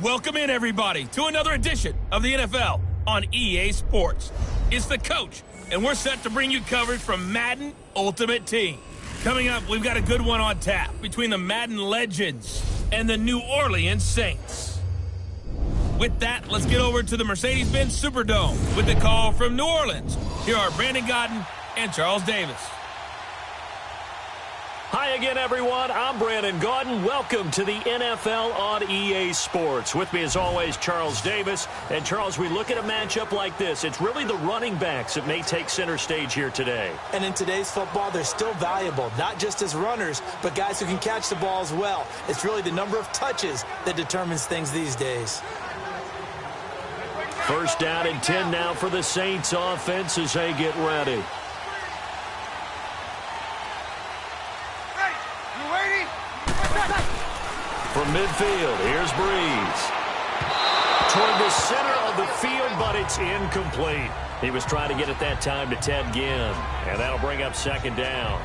Welcome in, everybody, to another edition of the NFL on EA Sports. It's the coach, and we're set to bring you coverage from Madden Ultimate Team. Coming up, we've got a good one on tap between the Madden Legends and the New Orleans Saints. With that, let's get over to the Mercedes-Benz Superdome with the call from New Orleans. Here are Brandon Godden and Charles Davis. Hi again, everyone. I'm Brandon Gaudin. Welcome to the NFL on EA Sports. With me, as always, Charles Davis. And, Charles, we look at a matchup like this. It's really the running backs that may take center stage here today. And in today's football, they're still valuable, not just as runners, but guys who can catch the ball as well. It's really the number of touches that determines things these days. First down and 10 now for the Saints offense as they get ready. From midfield, here's Breeze. Toward the center of the field, but it's incomplete. He was trying to get it that time to Ted Ginn, and that'll bring up second down.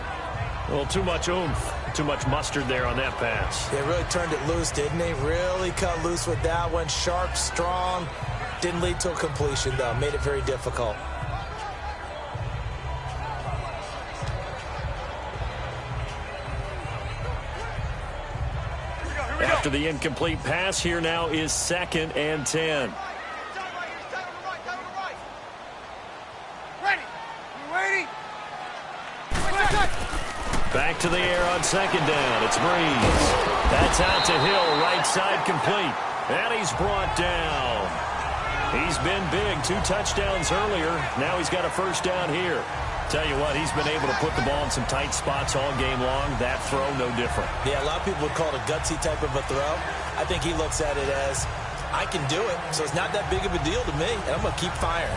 A little too much oomph, too much mustard there on that pass. They really turned it loose, didn't they? Really cut loose with that one. Sharp, strong. Didn't lead to a completion, though. Made it very difficult. After the incomplete pass, here now is second and 10. Back to the air on second down. It's Breeze. That's out to Hill, right side complete. And he's brought down. He's been big, 2 touchdowns earlier. Now he's got a first down here. Tell you what, he's been able to put the ball in some tight spots all game long. That throw, no different. Yeah, a lot of people would call it a gutsy type of a throw. I think he looks at it as, I can do it, so it's not that big of a deal to me, and I'm going to keep firing.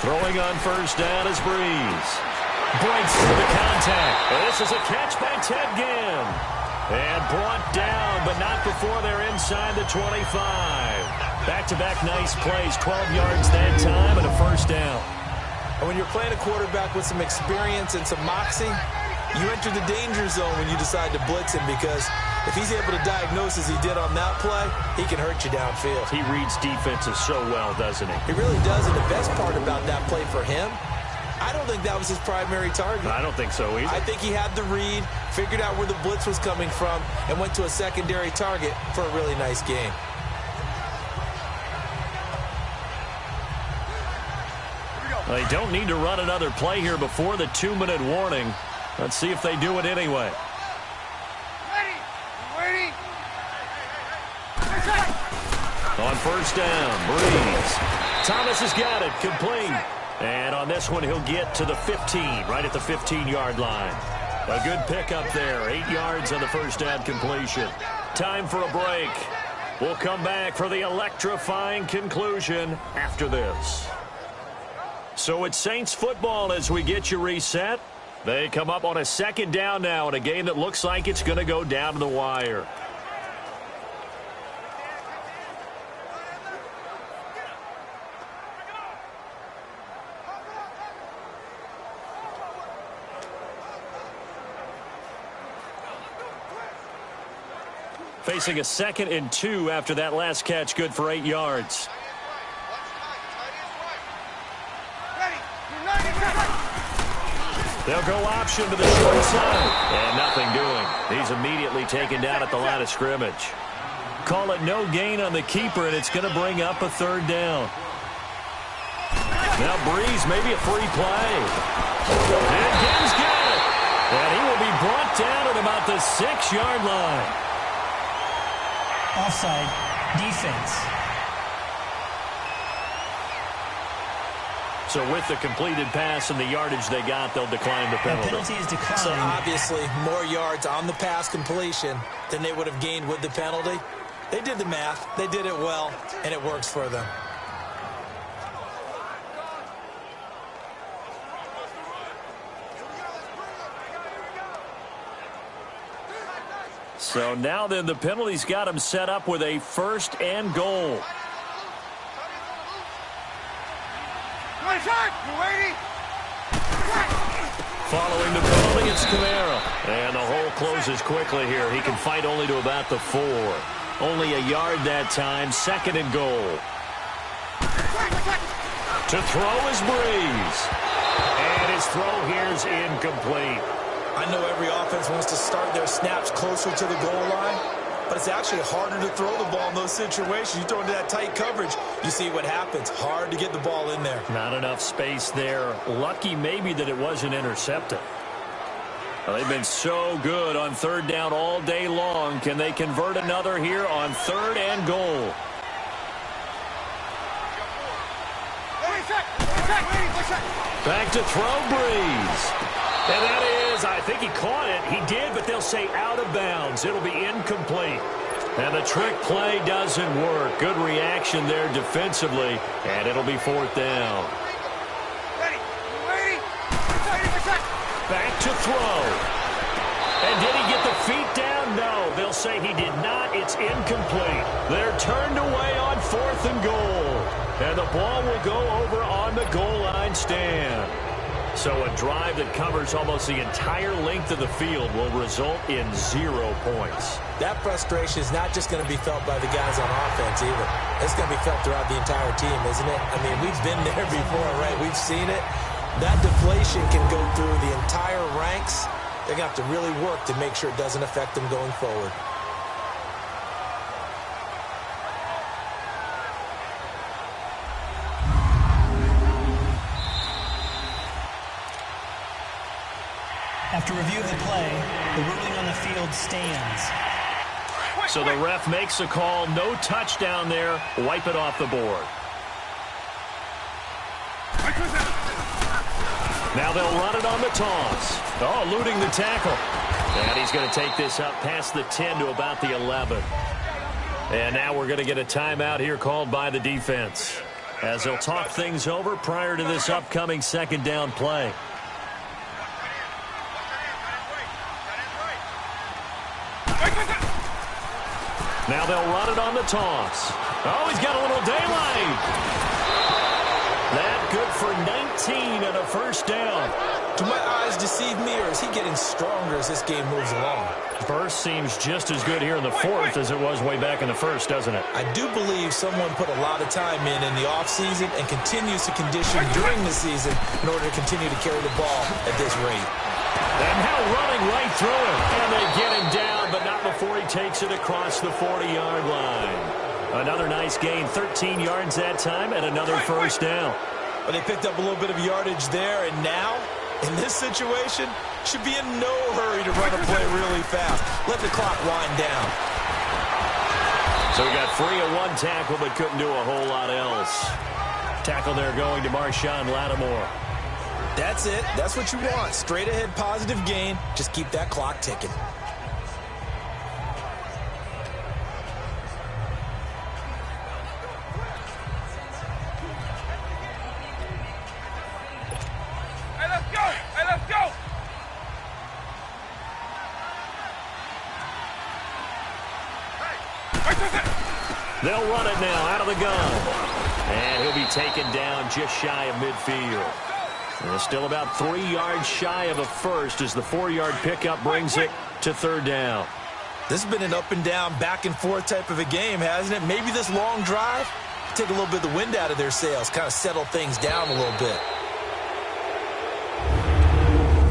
Throwing on first down is Breeze. Breaks through the contact. This is a catch by Ted Ginn. And brought down, but not before they're inside the 25. Back-to-back nice plays, 12 yards that time, and a first down. And when you're playing a quarterback with some experience and some moxie, you enter the danger zone when you decide to blitz him, because if he's able to diagnose as he did on that play, he can hurt you downfield. He reads defenses so well, doesn't he? He really does, and the best part about that play for him, I don't think that was his primary target. I don't think so either. I think he had the read, figured out where the blitz was coming from, and went to a secondary target for a really nice game. They don't need to run another play here before the 2-minute warning. Let's see if they do it anyway. On first down, Breeze. Thomas has got it, complete. And on this one, he'll get to the 15, right at the 15-yard line. A good pickup there, 8 yards on the first down completion. Time for a break. We'll come back for the electrifying conclusion after this. So it's Saints football as we get you reset. They come up on a second down now in a game that looks like it's going to go down to the wire. Facing a 2nd and 2 after that last catch, good for 8 yards. They'll go option to the short side. And nothing doing. He's immediately taken down at the line of scrimmage. Call it no gain on the keeper, and it's going to bring up a 3rd down. Now Breeze, maybe a free play. And Gibbs got it. And he will be brought down at about the 6-yard line. Offside. Defense. So with the completed pass and the yardage they got, they'll decline the penalty. The penalty is declined. So obviously more yards on the pass completion than they would have gained with the penalty. They did the math. They did it well, and it works for them. So now then the penalty's got him set up with a 1st and goal. Following the penalty, it's Camara. And the hole closes quickly here. He can fight only to about the 4. Only a yard that time, 2nd and goal. To throw is Breeze. And his throw here is incomplete. I know every offense wants to start their snaps closer to the goal line, but it's actually harder to throw the ball in those situations. You throw into that tight coverage, you see what happens. Hard to get the ball in there. Not enough space there. Lucky maybe that it wasn't intercepted. Well, they've been so good on 3rd down all day long. Can they convert another here on 3rd and goal? Back to throw, Breeze. And that is, I think he caught it. He did, but they'll say out of bounds. It'll be incomplete. And the trick play doesn't work. Good reaction there defensively, and it'll be 4th down. Back to throw. And did he get the feet down? No, they'll say he did not. It's incomplete. They're turned away on 4th and goal. And the ball will go over on the goal line stand. So a drive that covers almost the entire length of the field will result in 0 points. That frustration is not just going to be felt by the guys on offense either. It's going to be felt throughout the entire team, isn't it? I mean, we've been there before, right? We've seen it. That deflation can go through the entire ranks. They're going to have to really work to make sure it doesn't affect them going forward. After review of the play, the ruling on the field stands. So the ref makes a call. No touchdown there. Wipe it off the board. Now they'll run it on the toss. Oh, eluding the tackle. And he's going to take this up past the 10 to about the 11. And now we're going to get a timeout here called by the defense, as they'll talk things over prior to this upcoming 2nd down play. Now they'll run it on the toss. Oh, he's got a little daylight. That good for 19 and a 1st down. Do my eyes deceive me, or is he getting stronger as this game moves along? Burst seems just as good here in the 4th as it was way back in the 1st, doesn't it? I do believe someone put a lot of time in the offseason and continues to condition during the season in order to continue to carry the ball at this rate. And now running right through him. And they get him down, but not before he takes it across the 40-yard line. Another nice gain, 13 yards that time, and another 1st down. But they picked up a little bit of yardage there, and now, in this situation, should be in no hurry to run a play really fast. Let the clock wind down. So he got free of one tackle, but couldn't do a whole lot else. Tackle there going to Marshawn Lattimore. That's it. That's what you want. Straight ahead positive gain. Just keep that clock ticking. Hey, let's go! Hey, let's go! They'll run it now out of the gun. And he'll be taken down just shy of midfield. And still about 3 yards shy of a 1st as the 4-yard pickup brings it to 3rd down. This has been an up and down, back and forth type of a game, hasn't it? Maybe this long drive, take a little bit of the wind out of their sails, kind of settle things down a little bit.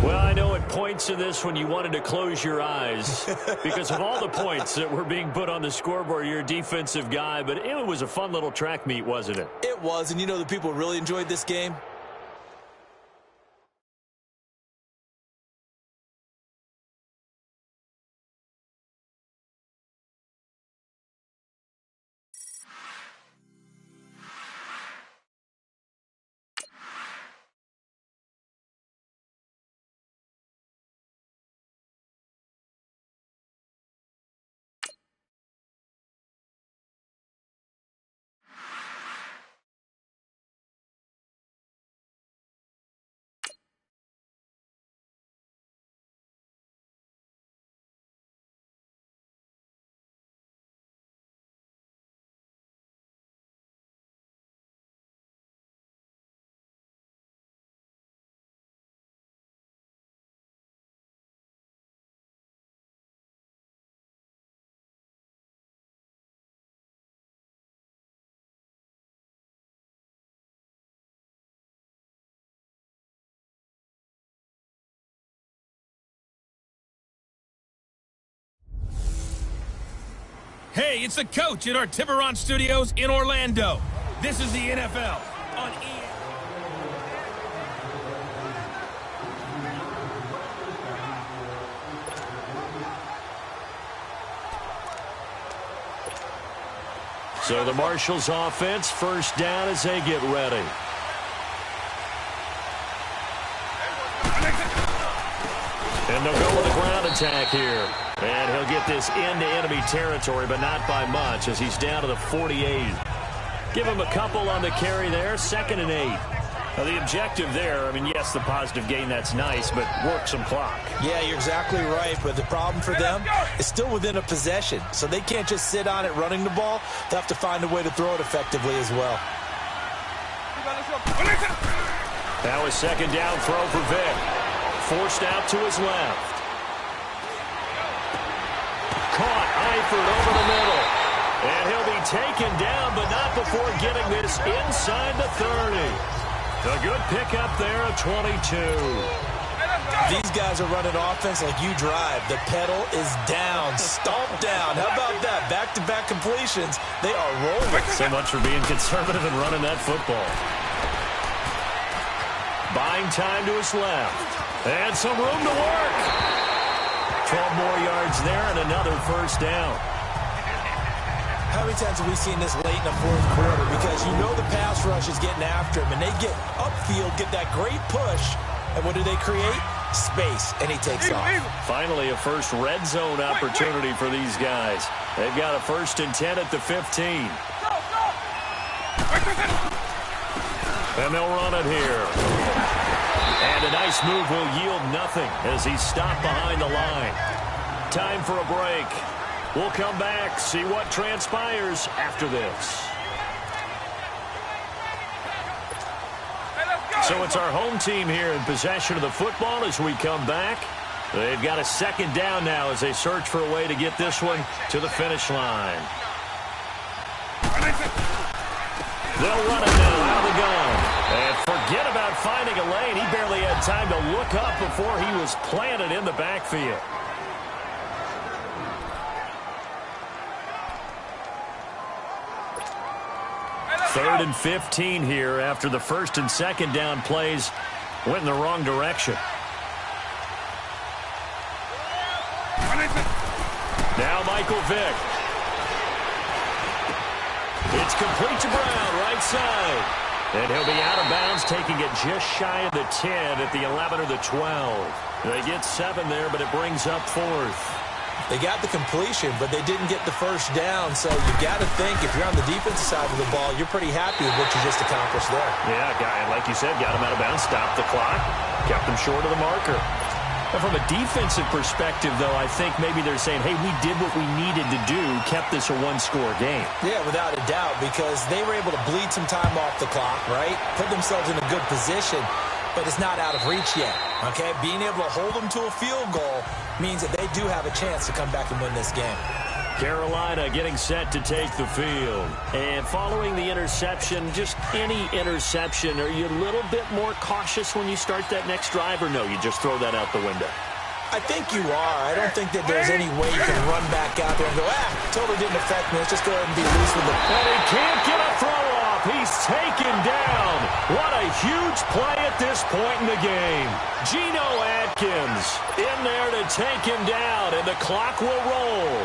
Well, I know at points in this when you wanted to close your eyes because of all the points that were being put on the scoreboard. You're a defensive guy, but it was a fun little track meet, wasn't it? It was, and you know the people really enjoyed this game? Hey, it's the coach at our Tiburon Studios in Orlando. This is the NFL on EA. So the Marshals offense, first down as they get ready. And they'll go with a ground attack here. And he'll get this into enemy territory, but not by much as he's down to the 48. Give him a couple on the carry there, 2nd and 8. Now, the objective there, I mean, yes, the positive gain, that's nice, but work some clock. Yeah, you're exactly right, but the problem for them is still within a possession, so they can't just sit on it running the ball. They'll have to find a way to throw it effectively as well. Now a 2nd down throw for Vic. Forced out to his left. Caught Eifert over the middle. And he'll be taken down, but not before getting this inside the 30. A good pickup there at 22. These guys are running offense like you drive. The pedal is down, stomped down. How about that? Back-to-back completions. They are rolling. So much for being conservative and running that football. Buying time to his left. And some room to work. 12 more yards there and another first down. How many times have we seen this late in the fourth quarter? Because you know the pass rush is getting after him, and they get upfield, get that great push, and what do they create? Space, and he takes off. Finally, a first red zone opportunity for these guys. They've got a 1st and 10 at the 15. And they'll run it here. And a nice move will yield nothing as he's stopped behind the line. Time for a break. We'll come back, see what transpires after this. So it's our home team here in possession of the football as we come back. They've got a 2nd down now as they search for a way to get this one to the finish line. They'll run it now out of the gun. And forget about finding a lane. He barely had time to look up before he was planted in the backfield. Third and 15 here after the 1st and 2nd down plays went in the wrong direction. Now Michael Vick. It's complete to Brown, right side. And he'll be out of bounds, taking it just shy of the 10 at the 11 or the 12. They get 7 there, but it brings up 4th. They got the completion, but they didn't get the first down, so you got to think if you're on the defensive side of the ball, you're pretty happy with what you just accomplished there. Yeah, and like you said, got him out of bounds, stopped the clock, kept him short of the marker. And from a defensive perspective, though, I think maybe they're saying, hey, we did what we needed to do, kept this a one-score game. Yeah, without a doubt, because they were able to bleed some time off the clock, right? Put themselves in a good position, but it's not out of reach yet, okay? Being able to hold them to a field goal means that they do have a chance to come back and win this game. Carolina getting set to take the field. And following the interception, just any interception, are you a little bit more cautious when you start that next drive, or no, you just throw that out the window? I think you are. I don't think that there's any way you can run back out there and go, totally didn't affect me. Let's just go ahead and be loose with the ball. And he can't get a throw off. He's taken down. What a huge play at this point in the game. Geno Atkins in there to take him down, and the clock will roll.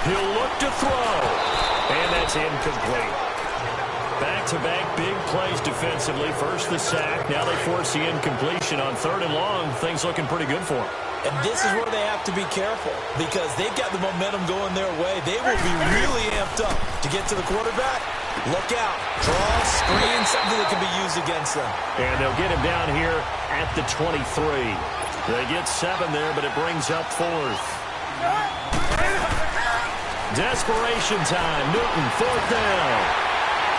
He'll look to throw, and that's incomplete. Back-to-back big plays defensively. First the sack, now they force the incompletion on 3rd and long. Things looking pretty good for them. And this is where they have to be careful because they've got the momentum going their way. They will be really amped up to get to the quarterback. Look out. Draw, screen, something that can be used against them. And they'll get him down here at the 23. They get 7 there, but it brings up 4th. Desperation time. Newton, 4th down.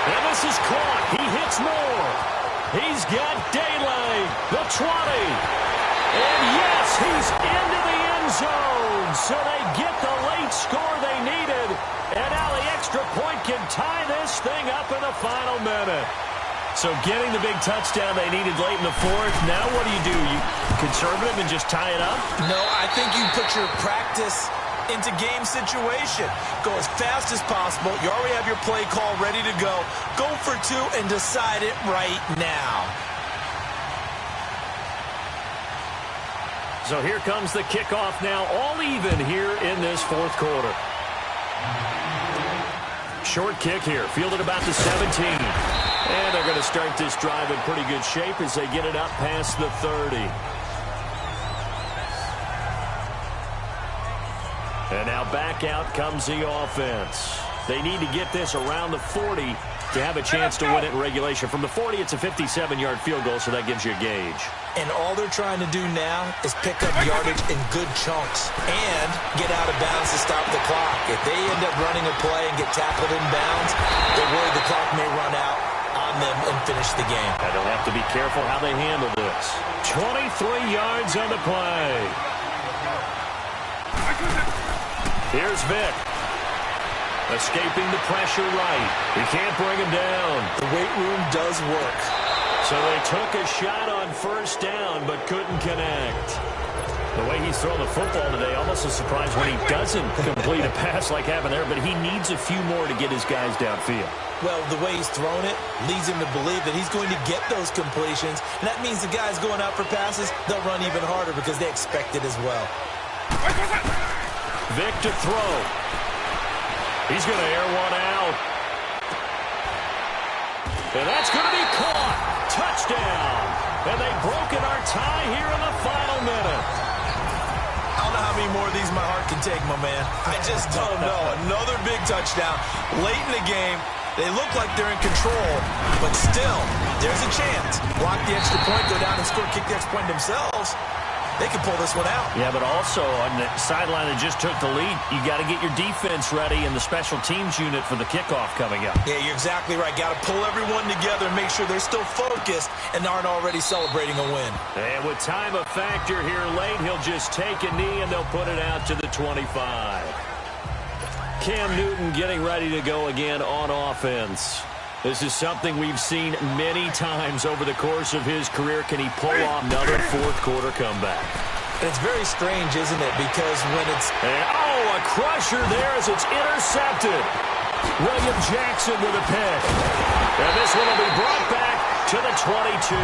And this is caught. He hits more. He's got daylight. The 20. And yes, he's into the end zone. So they get the late score they needed. And now the extra point can tie this thing up in the final minute. So getting the big touchdown they needed late in the fourth. Now what do? You conservative and just tie it up? No, I think you put your practice into game situation. Go as fast as possible. You already have your play call ready to go. Go for two and decide it right now. So here comes the kickoff now, all even here in this fourth quarter. Short kick here, fielded about the 17. And they're going to start this drive in pretty good shape as they get it up past the 30. And now back out comes the offense. They need to get this around the 40 to have a chance to win it in regulation. From the 40, it's a 57-yard field goal, so that gives you a gauge. And all they're trying to do now is pick up yardage in good chunks and get out of bounds to stop the clock. If they end up running a play and get tackled in bounds, they're worried the clock may run out on them and finish the game. And they'll have to be careful how they handle this. 23 yards on the play. Here's Vic. Escaping the pressure right. He can't bring him down. The weight room does work. So they took a shot on first down, but couldn't connect. The way he's thrown the football today, almost a surprise when he doesn't complete a pass like happened there, but he needs a few more to get his guys downfield. Well, the way he's thrown it leads him to believe that he's going to get those completions, and that means the guys going out for passes, they'll run even harder because they expect it as well. Vic to throw. He's going to air one out. And that's going to be caught. Touchdown. And they've broken our tie here in the final minute. I don't know how many more of these my heart can take, my man. I just don't know. Another big touchdown late in the game. They look like they're in control, but still, there's a chance. Block the extra point, go down and score, kick the extra point themselves. They can pull this one out. Yeah, but also on the sideline that just took the lead, you got to get your defense ready and the special teams unit for the kickoff coming up. Yeah, you're exactly right. Got to pull everyone together and make sure they're still focused and aren't already celebrating a win. And with time a factor here late, he'll just take a knee and they'll put it out to the 25. Cam Newton getting ready to go again on offense. This is something we've seen many times over the course of his career. Can he pull off another fourth quarter comeback? And it's very strange, isn't it? Because when it's... a crusher there as it's intercepted. William Jackson with a pick. And this one will be brought back to the 22.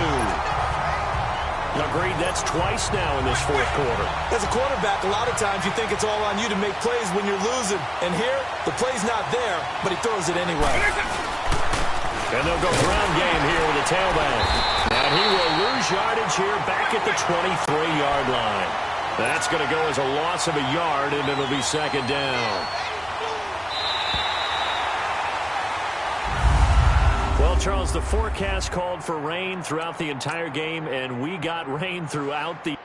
Agreed, that's twice now in this fourth quarter. As a quarterback, a lot of times you think it's all on you to make plays when you're losing. And here, the play's not there, but he throws it anyway. And they'll go ground game here with a tailback. And he will lose yardage here back at the 23-yard line. That's going to go as a loss of a yard, and it'll be second down. Well, Charles, the forecast called for rain throughout the entire game, and we got rain throughout the...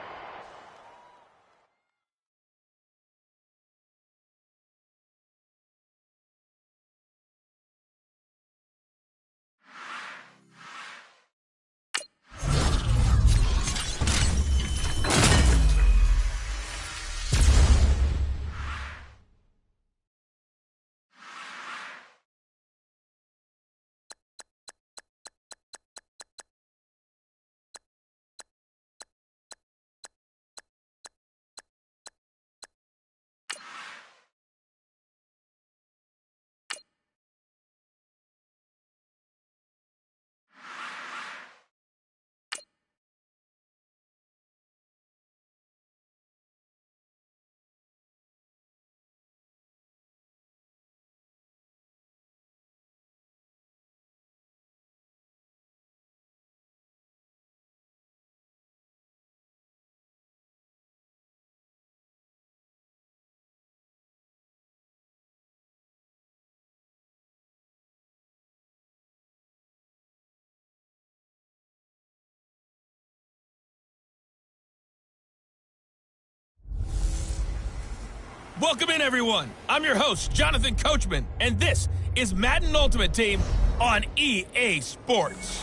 Welcome in, everyone. I'm your host, Jonathan Coachman, and this is Madden Ultimate Team on EA Sports.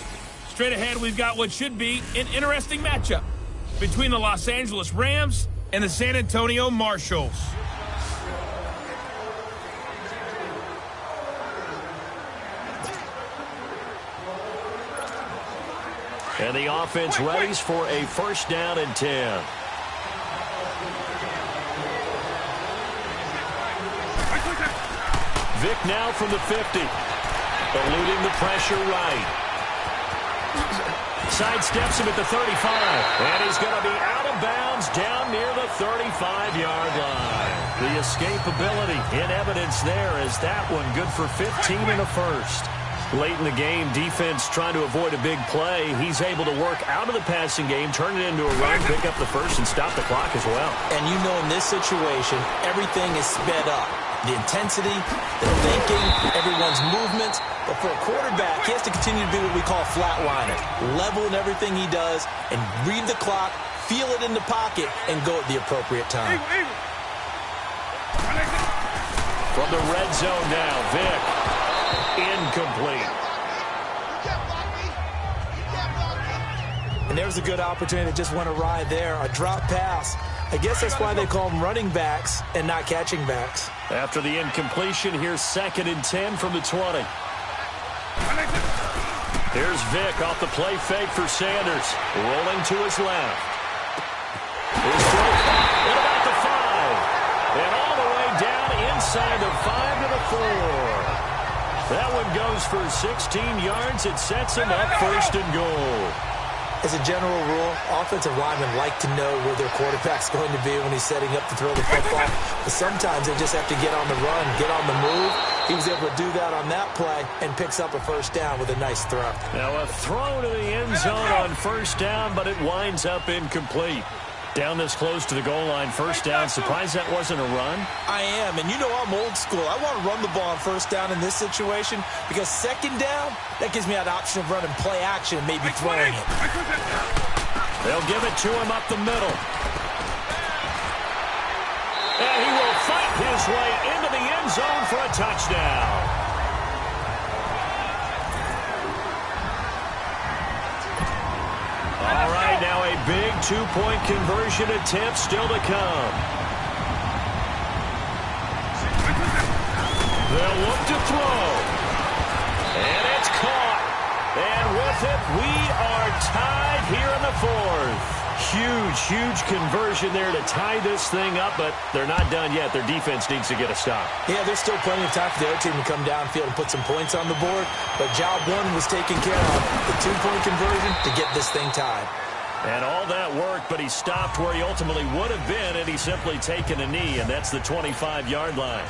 Straight ahead, we've got what should be an interesting matchup between the Los Angeles Rams and the San Antonio Marshalls. And the offense readies for a first down and 10. Vic now from the 50. Eluding the pressure right. Sidesteps him at the 35. And he's going to be out of bounds down near the 35-yard line. The escapability in evidence there as that one good for 15 in the first. Late in the game, defense trying to avoid a big play. He's able to work out of the passing game, turn it into a run, pick up the first, and stop the clock as well. And you know in this situation, everything is sped up. The intensity, the thinking, everyone's movement. But for a quarterback, he has to continue to be what we call flatliner. Level in everything he does and read the clock, feel it in the pocket, and go at the appropriate time. From the red zone now, Vic. Incomplete. And there's a good opportunity that just went awry there. A drop pass. I guess that's why they call them running backs and not catching backs. After the incompletion, here's 2nd and 10 from the 20. Here's Vic off the play fake for Sanders. Rolling to his left. His throw at about the 5. And all the way down inside the 5 to the 4. That one goes for 16 yards. It sets him up 1st and goal. As a general rule, offensive linemen like to know where their quarterback's going to be when he's setting up to throw the football. But sometimes they just have to get on the run, get on the move. He was able to do that on that play and picks up a first down with a nice throw. Now a throw to the end zone on first down, but it winds up incomplete. Down this close to the goal line, first down. Surprised that wasn't a run? I am, and you know I'm old school. I want to run the ball on first down in this situation because second down, that gives me that option of running play action and maybe throwing it. They'll give it to him up the middle. And he will fight his way into the end zone for a touchdown. All right, now a big two-point conversion attempt still to come. They'll look to throw. And it's caught. And with it, we are tied here in the 4th. Huge conversion there to tie this thing up, but they're not done yet. Their defense needs to get a stop. Yeah, there's still plenty of time for the other team to come downfield and put some points on the board, but job one was taken care of. The two-point conversion to get this thing tied. And all that work, but he stopped where he ultimately would have been, and he's simply taken a knee, and that's the 25-yard line.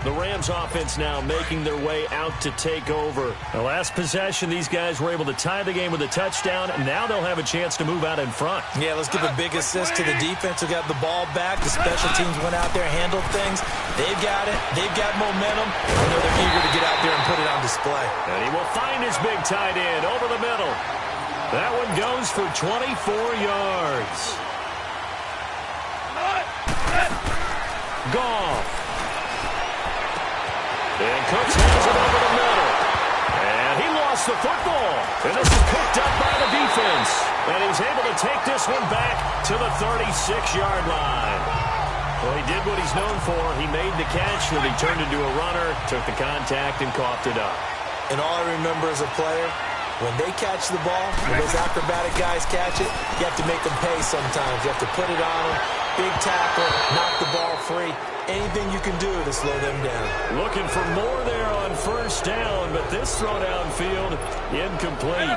The Rams offense now making their way out to take over. The last possession, these guys were able to tie the game with a touchdown, and now they'll have a chance to move out in front. Yeah, let's give a big assist to the defense who got the ball back. The special teams went out there, handled things. They've got it. They've got momentum. I know they're eager to get out there and put it on display. And he will find his big tight end over the middle. That one goes for 24 yards. Goff. And Cooks has it over the middle. And he lost the football. And this is picked up by the defense. And he's able to take this one back to the 36-yard line. Well, he did what he's known for. He made the catch when he turned into a runner, took the contact, and coughed it up. And all I remember as a player, when they catch the ball, when those acrobatic guys catch it, you have to make them pay sometimes. You have to put it on them, big tackle, knock the ball free. Anything you can do to slow them down. Looking for more there on first down, but this throw downfield, incomplete.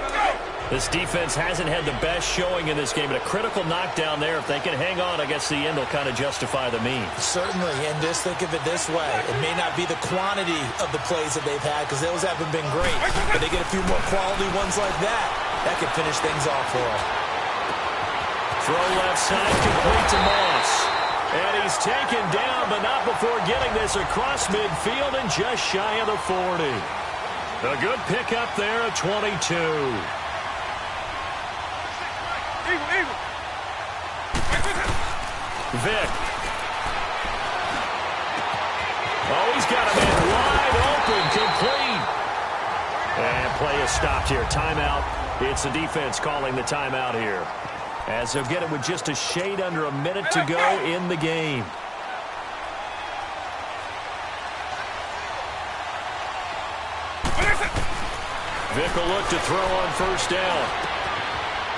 This defense hasn't had the best showing in this game, but a critical knockdown there. If they can hang on, I guess the end will kind of justify the means. Certainly, and just think of it this way. It may not be the quantity of the plays that they've had, because those haven't been great, but they get a few more quality ones like that. That can finish things off for them. Throw left side, complete to Moss. And he's taken down, but not before getting this across midfield and just shy of the 40. A good pickup there at 22. Vic. Oh, he's got him in wide open, complete. And play is stopped here. Timeout. It's the defense calling the timeout here. As they'll get it with just a shade under a minute to go in the game. Vic will look to throw on first down.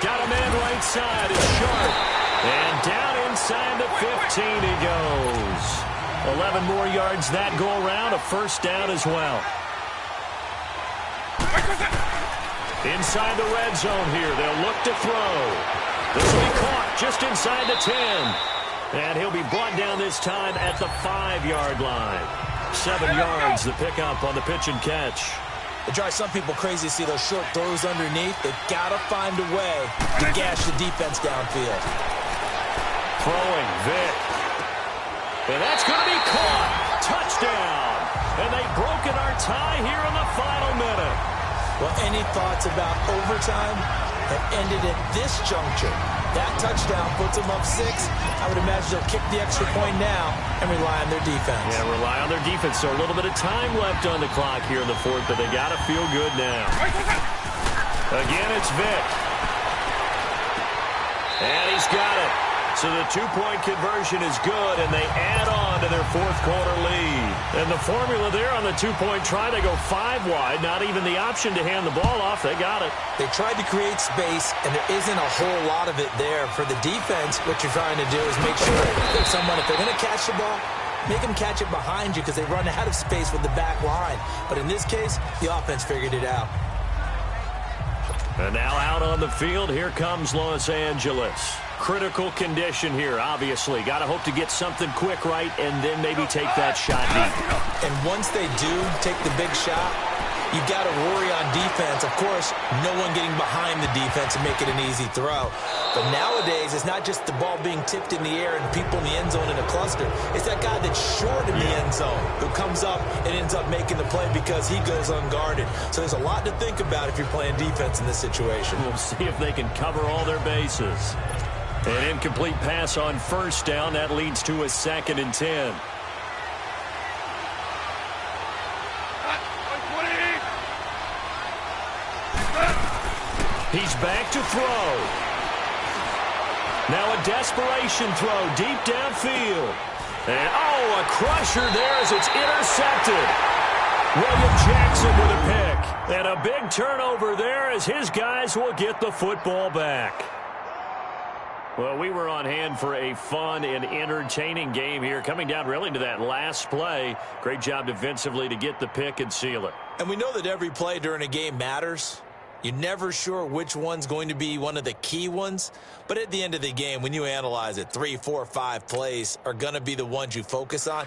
Got a man right side. It's Sharp. And down inside the 15 he goes. 11 more yards that go around. A first down as well. Inside the red zone here. They'll look to throw. This will be caught just inside the 10. And he'll be brought down this time at the 5-yard line. 7 yards, the pickup on the pitch and catch. It drives some people crazy to see those short throws underneath. They've got to find a way to gash the defense downfield. Throwing, Vic. And that's going to be caught. Touchdown. And they've broken our tie here in the final minute. Well, any thoughts about overtime have ended at this juncture. That touchdown puts them up 6. I would imagine they'll kick the extra point now and rely on their defense. Yeah, rely on their defense. So a little bit of time left on the clock here in the fourth, but they got to feel good now. Again, it's Vic. And he's got it. So the 2-point conversion is good, and they add on to their fourth-quarter lead. And the formula there on the 2-point try, they go 5 wide. Not even the option to hand the ball off. They got it. They tried to create space, and there isn't a whole lot of it there. For the defense, what you're trying to do is make sure that someone, if they're going to catch the ball, make them catch it behind you because they run out of space with the back line. But in this case, the offense figured it out. And now out on the field, here comes Los Angeles. Critical condition here, obviously. Got to hope to get something quick right and then maybe take that shot deep. And once they do take the big shot, you've got to worry on defense. Of course, no one getting behind the defense and make it an easy throw. But nowadays, it's not just the ball being tipped in the air and people in the end zone in a cluster. It's that guy that's short in the end zone who comes up and ends up making the play because he goes unguarded. So there's a lot to think about if you're playing defense in this situation. We'll see if they can cover all their bases. An incomplete pass on first down. That leads to a 2nd and 10. He's back to throw. Now a desperation throw deep downfield. And, a crusher there as it's intercepted. William Jackson with a pick. And a big turnover there as his guys will get the football back. Well, we were on hand for a fun and entertaining game here, coming down really to that last play. Great job defensively to get the pick and seal it. And we know that every play during a game matters. You're never sure which one's going to be one of the key ones. But at the end of the game, when you analyze it, 3, 4, 5 plays are going to be the ones you focus on.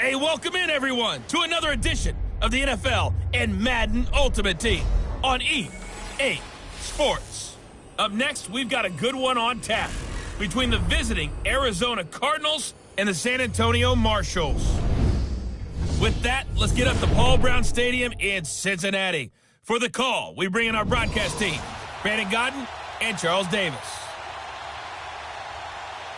Hey, welcome in, everyone, to another edition of the NFL and Madden Ultimate Team on EA Sports. Up next, we've got a good one on tap between the visiting Arizona Cardinals and the San Antonio Marshalls. With that, let's get up to Paul Brown Stadium in Cincinnati. For the call, we bring in our broadcast team, Brandon Godden and Charles Davis.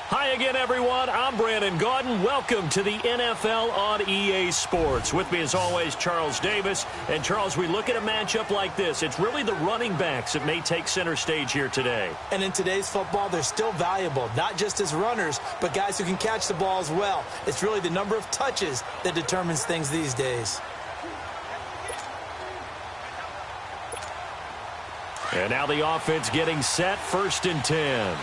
Hi again, everyone. I'm Brandon Gaudin. Welcome to the NFL on EA Sports. With me, as always, Charles Davis. And, Charles, we look at a matchup like this. It's really the running backs that may take center stage here today. And in today's football, they're still valuable, not just as runners, but guys who can catch the ball as well. It's really the number of touches that determines things these days. And now the offense getting set, 1st and 10.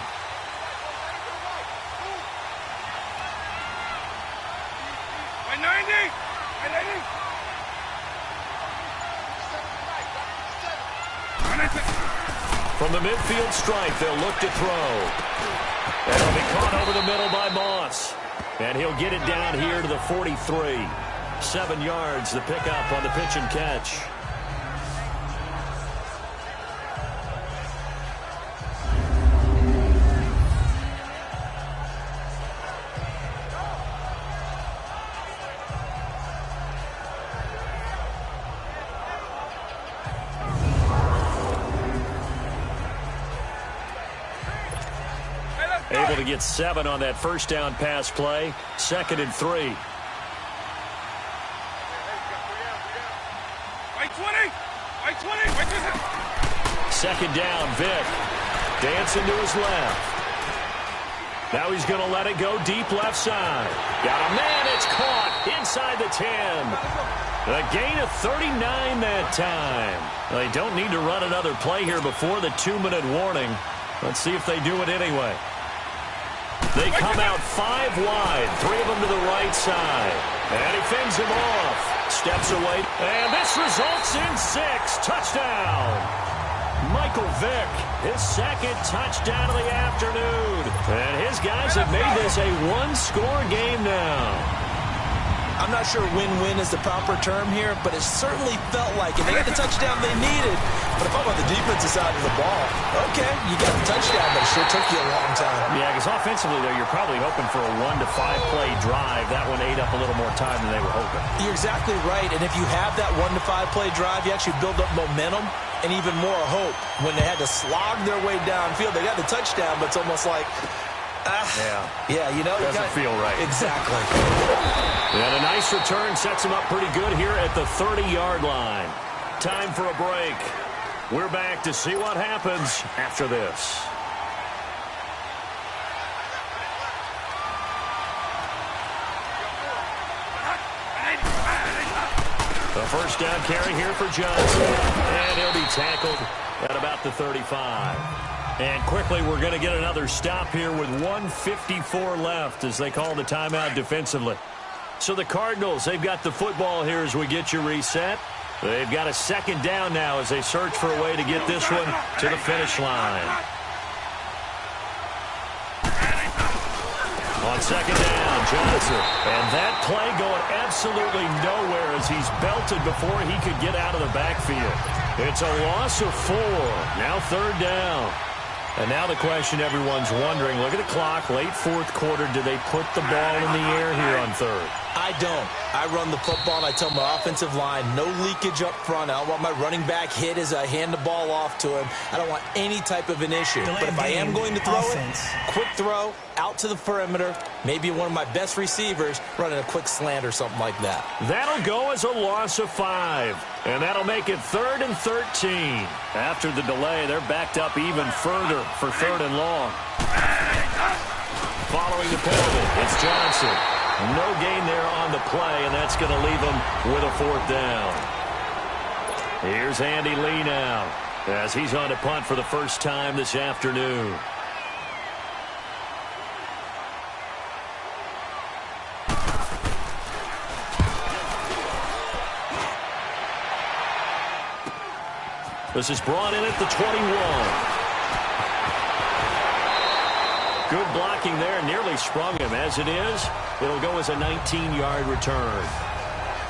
From the midfield stripe, they'll look to throw. And it'll be caught over the middle by Moss. And he'll get it down here to the 43. 7 yards, the pickup on the pitch and catch. Able to get 7 on that first down pass play. 2nd and 3. Second down, Vick. Dancing to his left. Now he's going to let it go deep left side. Got a man, it's caught inside the 10. A gain of 39 that time. They don't need to run another play here before the 2-minute warning. Let's see if they do it anyway. They come out 5 wide, 3 of them to the right side. And he fends him off. Steps away. And this results in 6. Touchdown. Michael Vick, his 2nd touchdown of the afternoon. And his guys have made this a 1-score game now. I'm not sure win-win is the proper term here, but it certainly felt like it. They got the touchdown they needed. But if I'm on the defensive side of the ball, okay, you got the touchdown, but it sure took you a long time. Yeah, because offensively, though, you're probably hoping for a 1 to 5 play drive. That one ate up a little more time than they were hoping. You're exactly right. And if you have that 1 to 5 play drive, you actually build up momentum and even more hope. When they had to slog their way downfield, they got the touchdown, but it's almost like, yeah, you know, doesn't feel right. Exactly. And a nice return sets him up pretty good here at the 30-yard line. Time for a break. We're back to see what happens after this. The first down carry here for Johnson. And he'll be tackled at about the 35. And quickly, we're going to get another stop here with 1:54 left as they call the timeout defensively. So the Cardinals, they've got the football here as we get you reset. They've got a 2nd down now as they search for a way to get this one to the finish line. On 2nd down, Johnson. And that play going absolutely nowhere as he's belted before he could get out of the backfield. It's a loss of 4. Now 3rd down. And now the question everyone's wondering, look at the clock, late 4th quarter, do they put the ball in the air here on 3rd? I don't. I run the football, and I tell my offensive line, no leakage up front. I don't want my running back hit as I hand the ball off to him. I don't want any type of an issue. But if I am going to throw it, quick throw, out to the perimeter, maybe one of my best receivers running a quick slant or something like that. That'll go as a loss of 5. And that'll make it 3rd and 13. After the delay, they're backed up even further for 3rd and long. Following the penalty, it's Johnson. No gain there on the play, and that's going to leave him with a 4th down. Here's Andy Lee now as he's on to punt for the first time this afternoon. This is brought in at the 21. Good blocking there. Nearly sprung him. As it is, it'll go as a 19-yard return.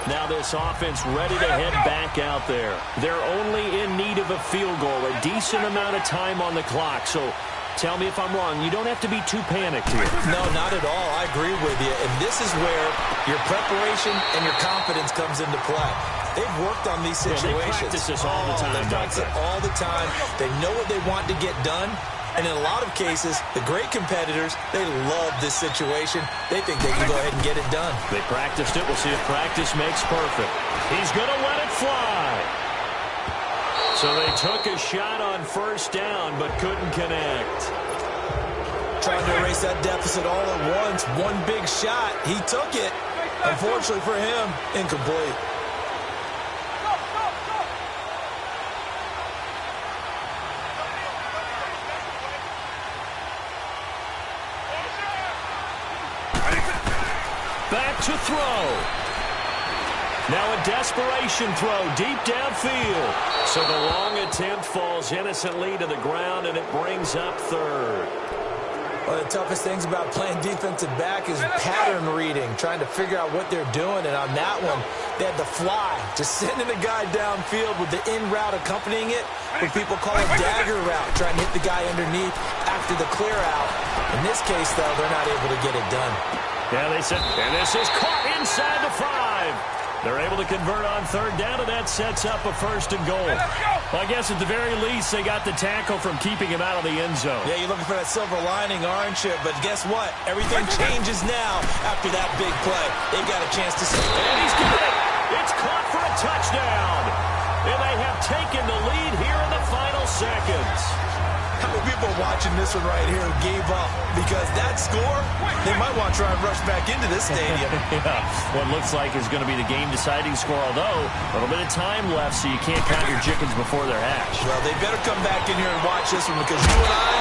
Now this offense ready to head back out there. They're only in need of a field goal, a decent amount of time on the clock. So tell me if I'm wrong. You don't have to be too panicked here. No, not at all. I agree with you. And this is where your preparation and your confidence comes into play. They've worked on these situations. Yeah, they practice this all the time. They practice it all the time. They know what they want to get done. And in a lot of cases, the great competitors, they love this situation. They think they can go ahead and get it done. They practiced it. We'll see if practice makes perfect. He's going to let it fly. So they took a shot on first down, but couldn't connect. Trying to erase that deficit all at once. One big shot. He took it. Unfortunately for him, incomplete. Back to throw. Now a desperation throw deep downfield. So the long attempt falls innocently to the ground, and it brings up third. One of the toughest things about playing defensive back is pattern reading, trying to figure out what they're doing. And on that one, they had the fly, just sending the guy downfield with the in route accompanying it, what people call a dagger route, trying to hit the guy underneath after the clear out. In this case, though, they're not able to get it done. Yeah, they said, and this is caught inside the 5. They're able to convert on third down, and that sets up a first and goal. Well, I guess at the very least, they got the tackle from keeping him out of the end zone. Yeah, you're looking for that silver lining, aren't you? But guess what? Everything changes now after that big play. They've got a chance to... And he's got it! It's caught for a touchdown! And they have taken the lead here in the final seconds. How many people watching this one right here who gave up? Because that score, they might want to try and rush back into this stadium. Yeah, what looks like is going to be the game-deciding score, although a little bit of time left, so you can't count your chickens before they're hatched. Well, they better come back in here and watch this one, because you and I,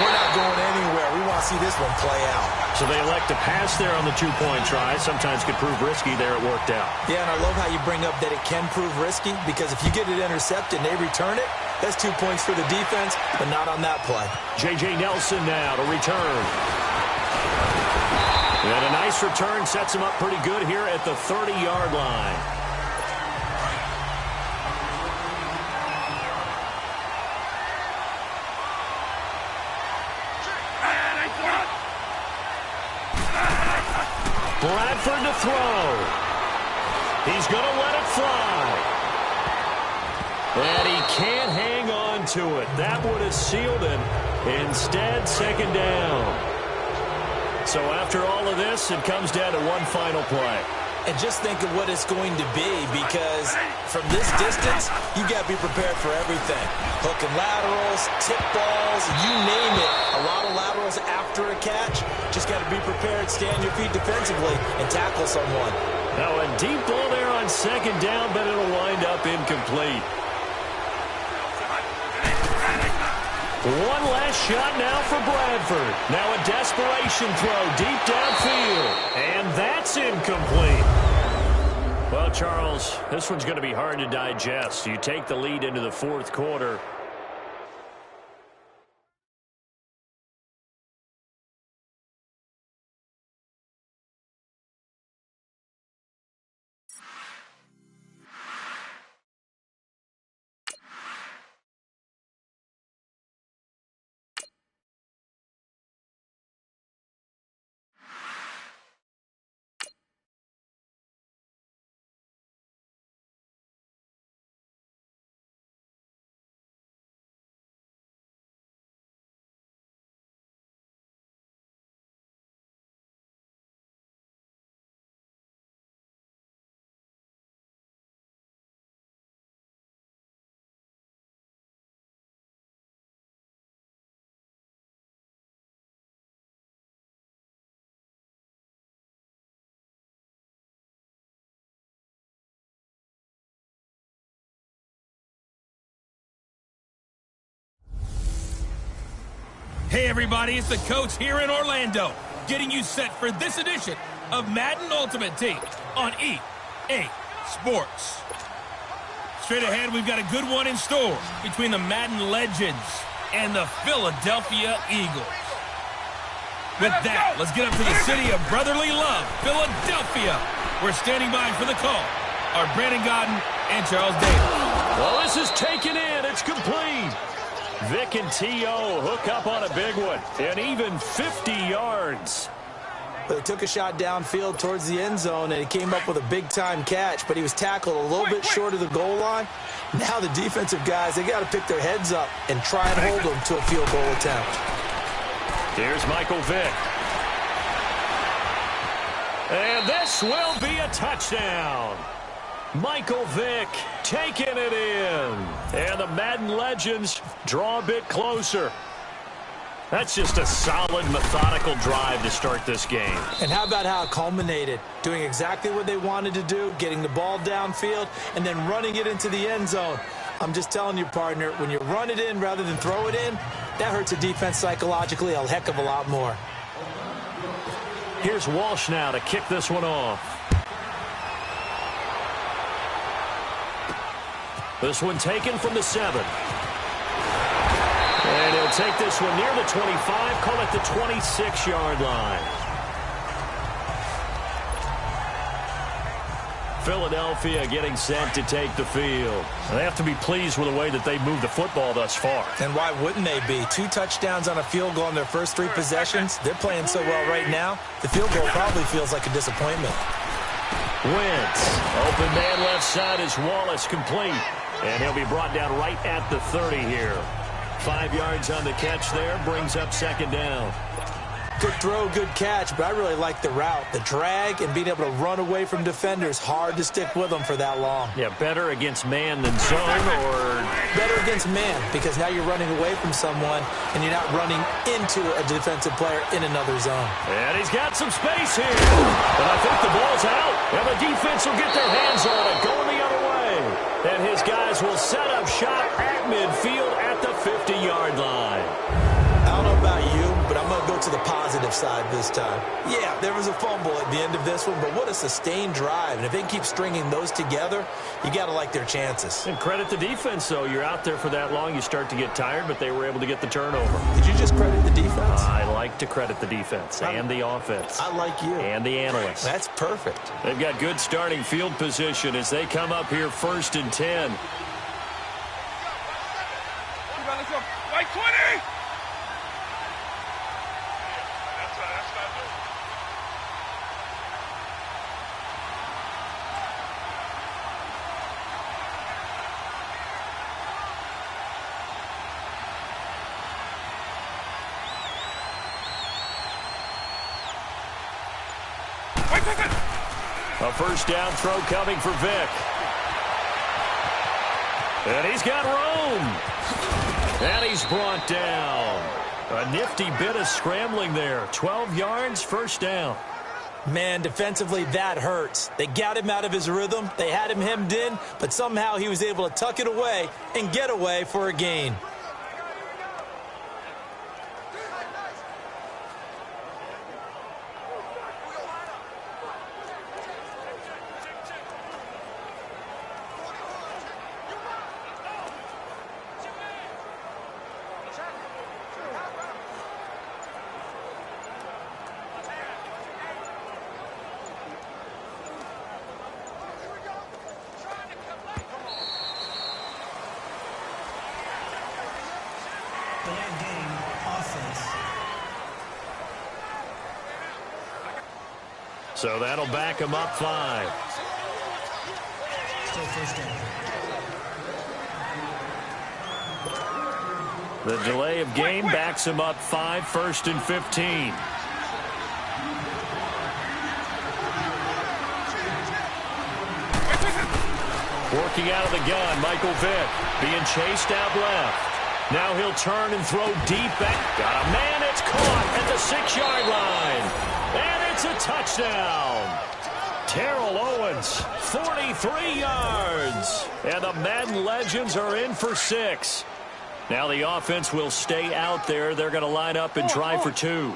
we're not going anywhere. We want to see this one play out. So they elect to pass there on the two-point try. Sometimes could prove risky. There it worked out. Yeah, and I love how you bring up that it can prove risky, because if you get it intercepted and they return it, that's 2 points for the defense, but not on that play. J.J. Nelson now to return. And a nice return sets him up pretty good here at the 30-yard line. Bradford to throw. He's going to let it fly. And he can't hang on to it. That would have sealed it. Instead, second down. So after all of this, it comes down to one final play. And just think of what it's going to be, because from this distance, you got to be prepared for everything. Hook and laterals, tip balls, you name it. A lot of laterals after a catch. Just got to be prepared, stand your feet defensively, and tackle someone. Now a deep ball there on second down, but it'll wind up incomplete. One last shot now for Bradford. Now a desperation throw deep downfield. And that's incomplete. Well, Charles, this one's going to be hard to digest. You take the lead into the fourth quarter. Hey everybody, it's the coach here in Orlando, getting you set for this edition of Madden Ultimate Team on EA Sports. Straight ahead, we've got a good one in store between the Madden Legends and the Philadelphia Eagles. With that, let's get up to the city of brotherly love, Philadelphia. We're standing by for the call. Are Brandon Godden and Charles Davis. Well, this is taken in. It's complete. Vic and T.O. hook up on a big one. And even 50 yards. But he took a shot downfield towards the end zone, and he came up with a big-time catch, but he was tackled a little bit short of the goal line. Now the defensive guys, they got to pick their heads up and try and hold them to a field goal attempt. Here's Michael Vick. And this will be a touchdown. Michael Vick taking it in. And the Madden legends draw a bit closer. That's just a solid, methodical drive to start this game. And how about how it culminated? Doing exactly what they wanted to do, getting the ball downfield, and then running it into the end zone. I'm just telling you, partner, when you run it in rather than throw it in, that hurts a defense psychologically a heck of a lot more. Here's Walsh now to kick this one off. This one taken from the 7. And he'll take this one near the 25, call it the 26-yard line. Philadelphia getting set to take the field. They have to be pleased with the way that they moved the football thus far. And why wouldn't they be? 2 touchdowns on a field goal in their first 3 possessions. They're playing so well right now, the field goal probably feels like a disappointment. Wentz. Open man left side is Wallace, complete. And he'll be brought down right at the 30 here. 5 yards on the catch there, brings up second down. Good throw, good catch, but I really like the route. The drag and being able to run away from defenders, hard to stick with them for that long. Yeah, better against man than zone, or better against man, because now you're running away from someone and you're not running into a defensive player in another zone. And he's got some space here. But I think the ball's out. And the defense will get their hands on it, going the other way. And his guys will set up shop at midfield at the 50-yard line. I don't know about you, but I'm going to go to the positive side this time. Yeah, there was a fumble at the end of this one, but what a sustained drive. And if they can keep stringing those together, you got to like their chances. And credit the defense, though. You're out there for that long, you start to get tired, but they were able to get the turnover. Did you just credit the defense? I like to credit the defense and the offense. I like you. And the analysts. That's perfect. They've got good starting field position as they come up here 1st and 10. Like 20! A first down throw coming for Vic. And he's got room. And he's brought down. A nifty bit of scrambling there. 12 yards, first down. Man, defensively, that hurts. They got him out of his rhythm. They had him hemmed in, but somehow he was able to tuck it away and get away for a gain. So that'll back him up 5. Still first down. The delay of game backs him up 5, 1st and 15. Working out of the gun, Michael Vick being chased out left. Now he'll turn and throw deep back. Got a man, it's caught at the 6-yard line. And it's a touchdown. Terrell Owens, 43 yards. And the Madden legends are in for 6. Now the offense will stay out there. They're going to line up and try for 2.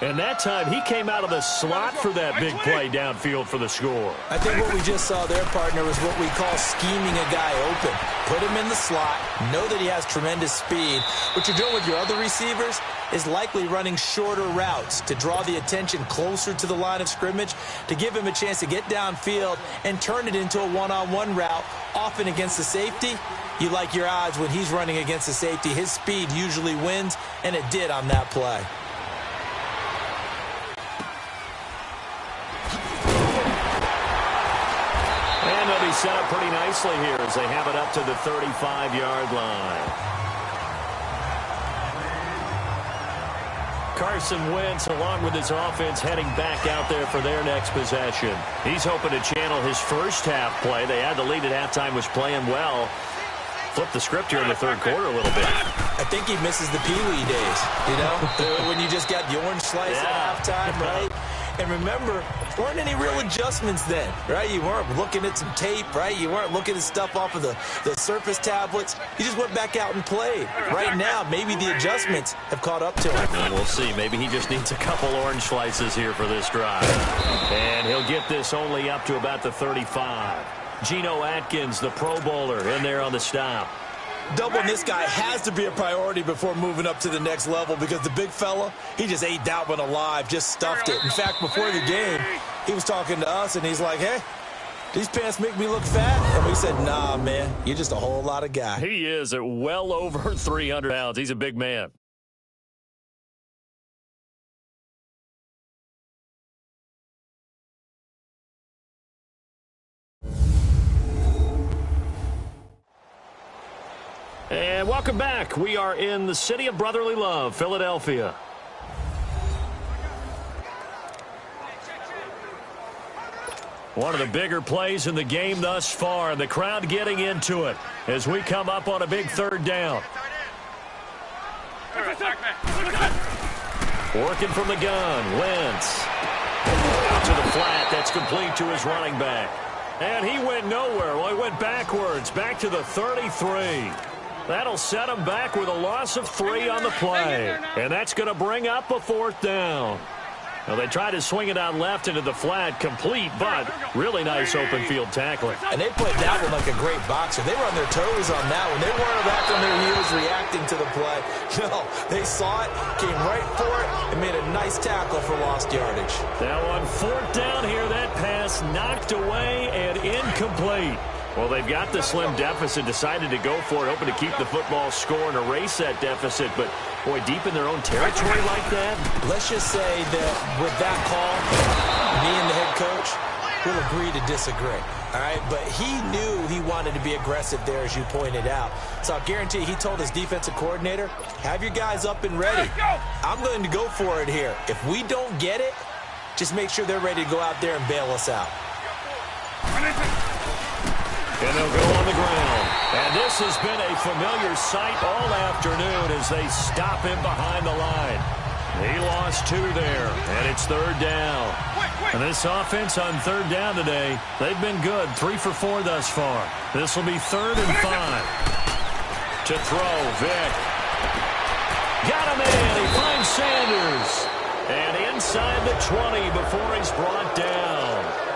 And that time, he came out of the slot for that big play downfield for the score. I think what we just saw there, partner, was what we call scheming a guy open. Put him in the slot, know that he has tremendous speed. What you're doing with your other receivers is likely running shorter routes to draw the attention closer to the line of scrimmage, to give him a chance to get downfield and turn it into a one-on-one route, often against the safety. You like your odds when he's running against the safety. His speed usually wins, and it did on that play. And they'll be set up pretty nicely here as they have it up to the 35-yard line. Carson Wentz, along with his offense, heading back out there for their next possession. He's hoping to channel his first half play. They had the lead at halftime, was playing well. Flip the script here in the third quarter a little bit. I think he misses the Pee-wee days, you know, when you just got the orange slice at halftime, right? And remember, there weren't any real adjustments then, right? You weren't looking at some tape, right? You weren't looking at stuff off of the Surface tablets. You just went back out and played. Right now, maybe the adjustments have caught up to him. And we'll see. Maybe he just needs a couple orange slices here for this drive. And he'll get this only up to about the 35. Geno Atkins, the Pro Bowler, in there on the stop. Doubling this guy has to be a priority before moving up to the next level, because the big fella, he just ate that one alive, just stuffed it. In fact, before the game, he was talking to us, and he's like, hey, these pants make me look fat? And we said, nah, man, you're just a whole lot of guy. He is at well over 300 pounds. He's a big man. And welcome back. We are in the city of brotherly love, Philadelphia. One of the bigger plays in the game thus far, and the crowd getting into it as we come up on a big third down. Working from the gun, Wentz. Out to the flat, that's complete to his running back. And he went nowhere. Well, he went backwards, back to the 33. That'll set him back with a loss of 3 on the play. And that's going to bring up a 4th down. Well, they tried to swing it out left into the flat, complete, but really nice open field tackling. And they played that one like a great boxer. They were on their toes on that one. They weren't back on their heels reacting to the play. No, they saw it, came right for it, and made a nice tackle for lost yardage. Now on 4th down here, that pass knocked away and incomplete. Well, they've got the slim deficit, decided to go for it, hoping to keep the football score and erase that deficit. But, boy, deep in their own territory like that. Let's just say that with that call, me and the head coach will agree to disagree. All right, but he knew he wanted to be aggressive there, as you pointed out. So I'll guarantee he told his defensive coordinator, have your guys up and ready. I'm going to go for it here. If we don't get it, just make sure they're ready to go out there and bail us out. And they'll go on the ground. And this has been a familiar sight all afternoon as they stop him behind the line. He lost 2 there, and it's 3rd down. And this offense on 3rd down today, they've been good. 3 for 4 thus far. This will be 3rd and 5. To throw, Vick. Got him in. He finds Sanders. And inside the 20 before he's brought down.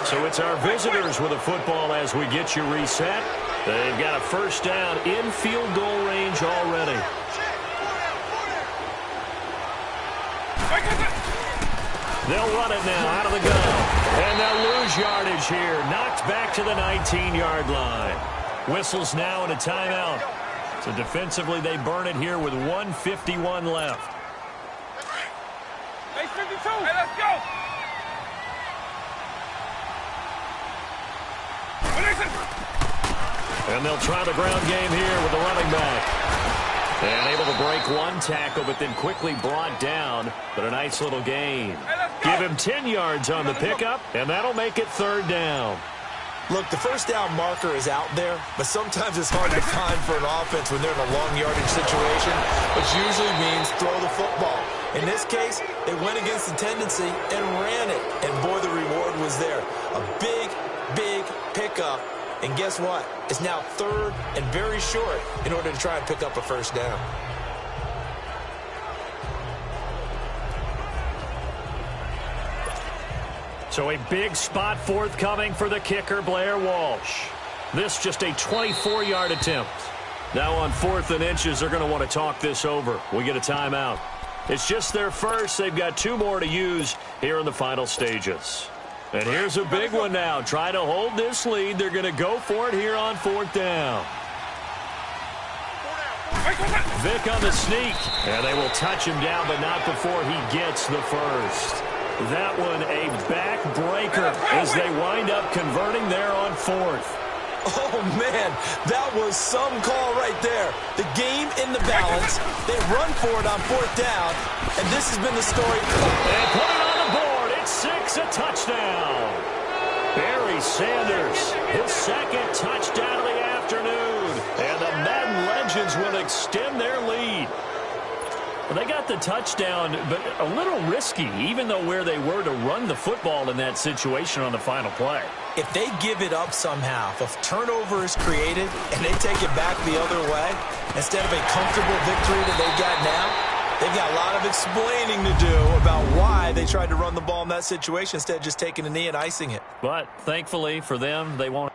So it's our visitors with a football as we get you reset. They've got a 1st down in field goal range already. They'll run it now out of the gun. And they'll lose yardage here. Knocked back to the 19-yard line. Whistles now and a timeout. So defensively they burn it here with 1:51 left. Hey, 52. Hey, let's go. And they'll try the ground game here with the running back. And able to break 1 tackle, but then quickly brought down. But a nice little gain. Give him 10 yards on the pickup, and that'll make it 3rd down. Look, the 1st down marker is out there, but sometimes it's hard to find for an offense when they're in a long yardage situation, which usually means throw the football. In this case, they went against the tendency and ran it. And, boy, the reward was there. A big, big pickup. And guess what? It's now 3rd and very short in order to try and pick up a 1st down. So a big spot forthcoming for the kicker, Blair Walsh. This just a 24-yard attempt. Now on 4th and inches, they're going to want to talk this over. We get a timeout. It's just their first. They've got 2 more to use here in the final stages. And here's a big one now. Trying to hold this lead. They're going to go for it here on 4th down. Vic on the sneak. And they will touch him down, but not before he gets the first. That one a backbreaker as they wind up converting there on 4th. Oh, man, that was some call right there. The game in the balance. They run for it on 4th down, and this has been the story. They put it on the board. It's 6, a touchdown. Barry Sanders, his 2nd touchdown of the afternoon. And the Madden Legends will extend their lead. Well, they got the touchdown, but a little risky, even though where they were to run the football in that situation on the final play. If they give it up somehow, if a turnover is created and they take it back the other way, instead of a comfortable victory that they've got now, they've got a lot of explaining to do about why they tried to run the ball in that situation instead of just taking a knee and icing it. But thankfully for them, they won't.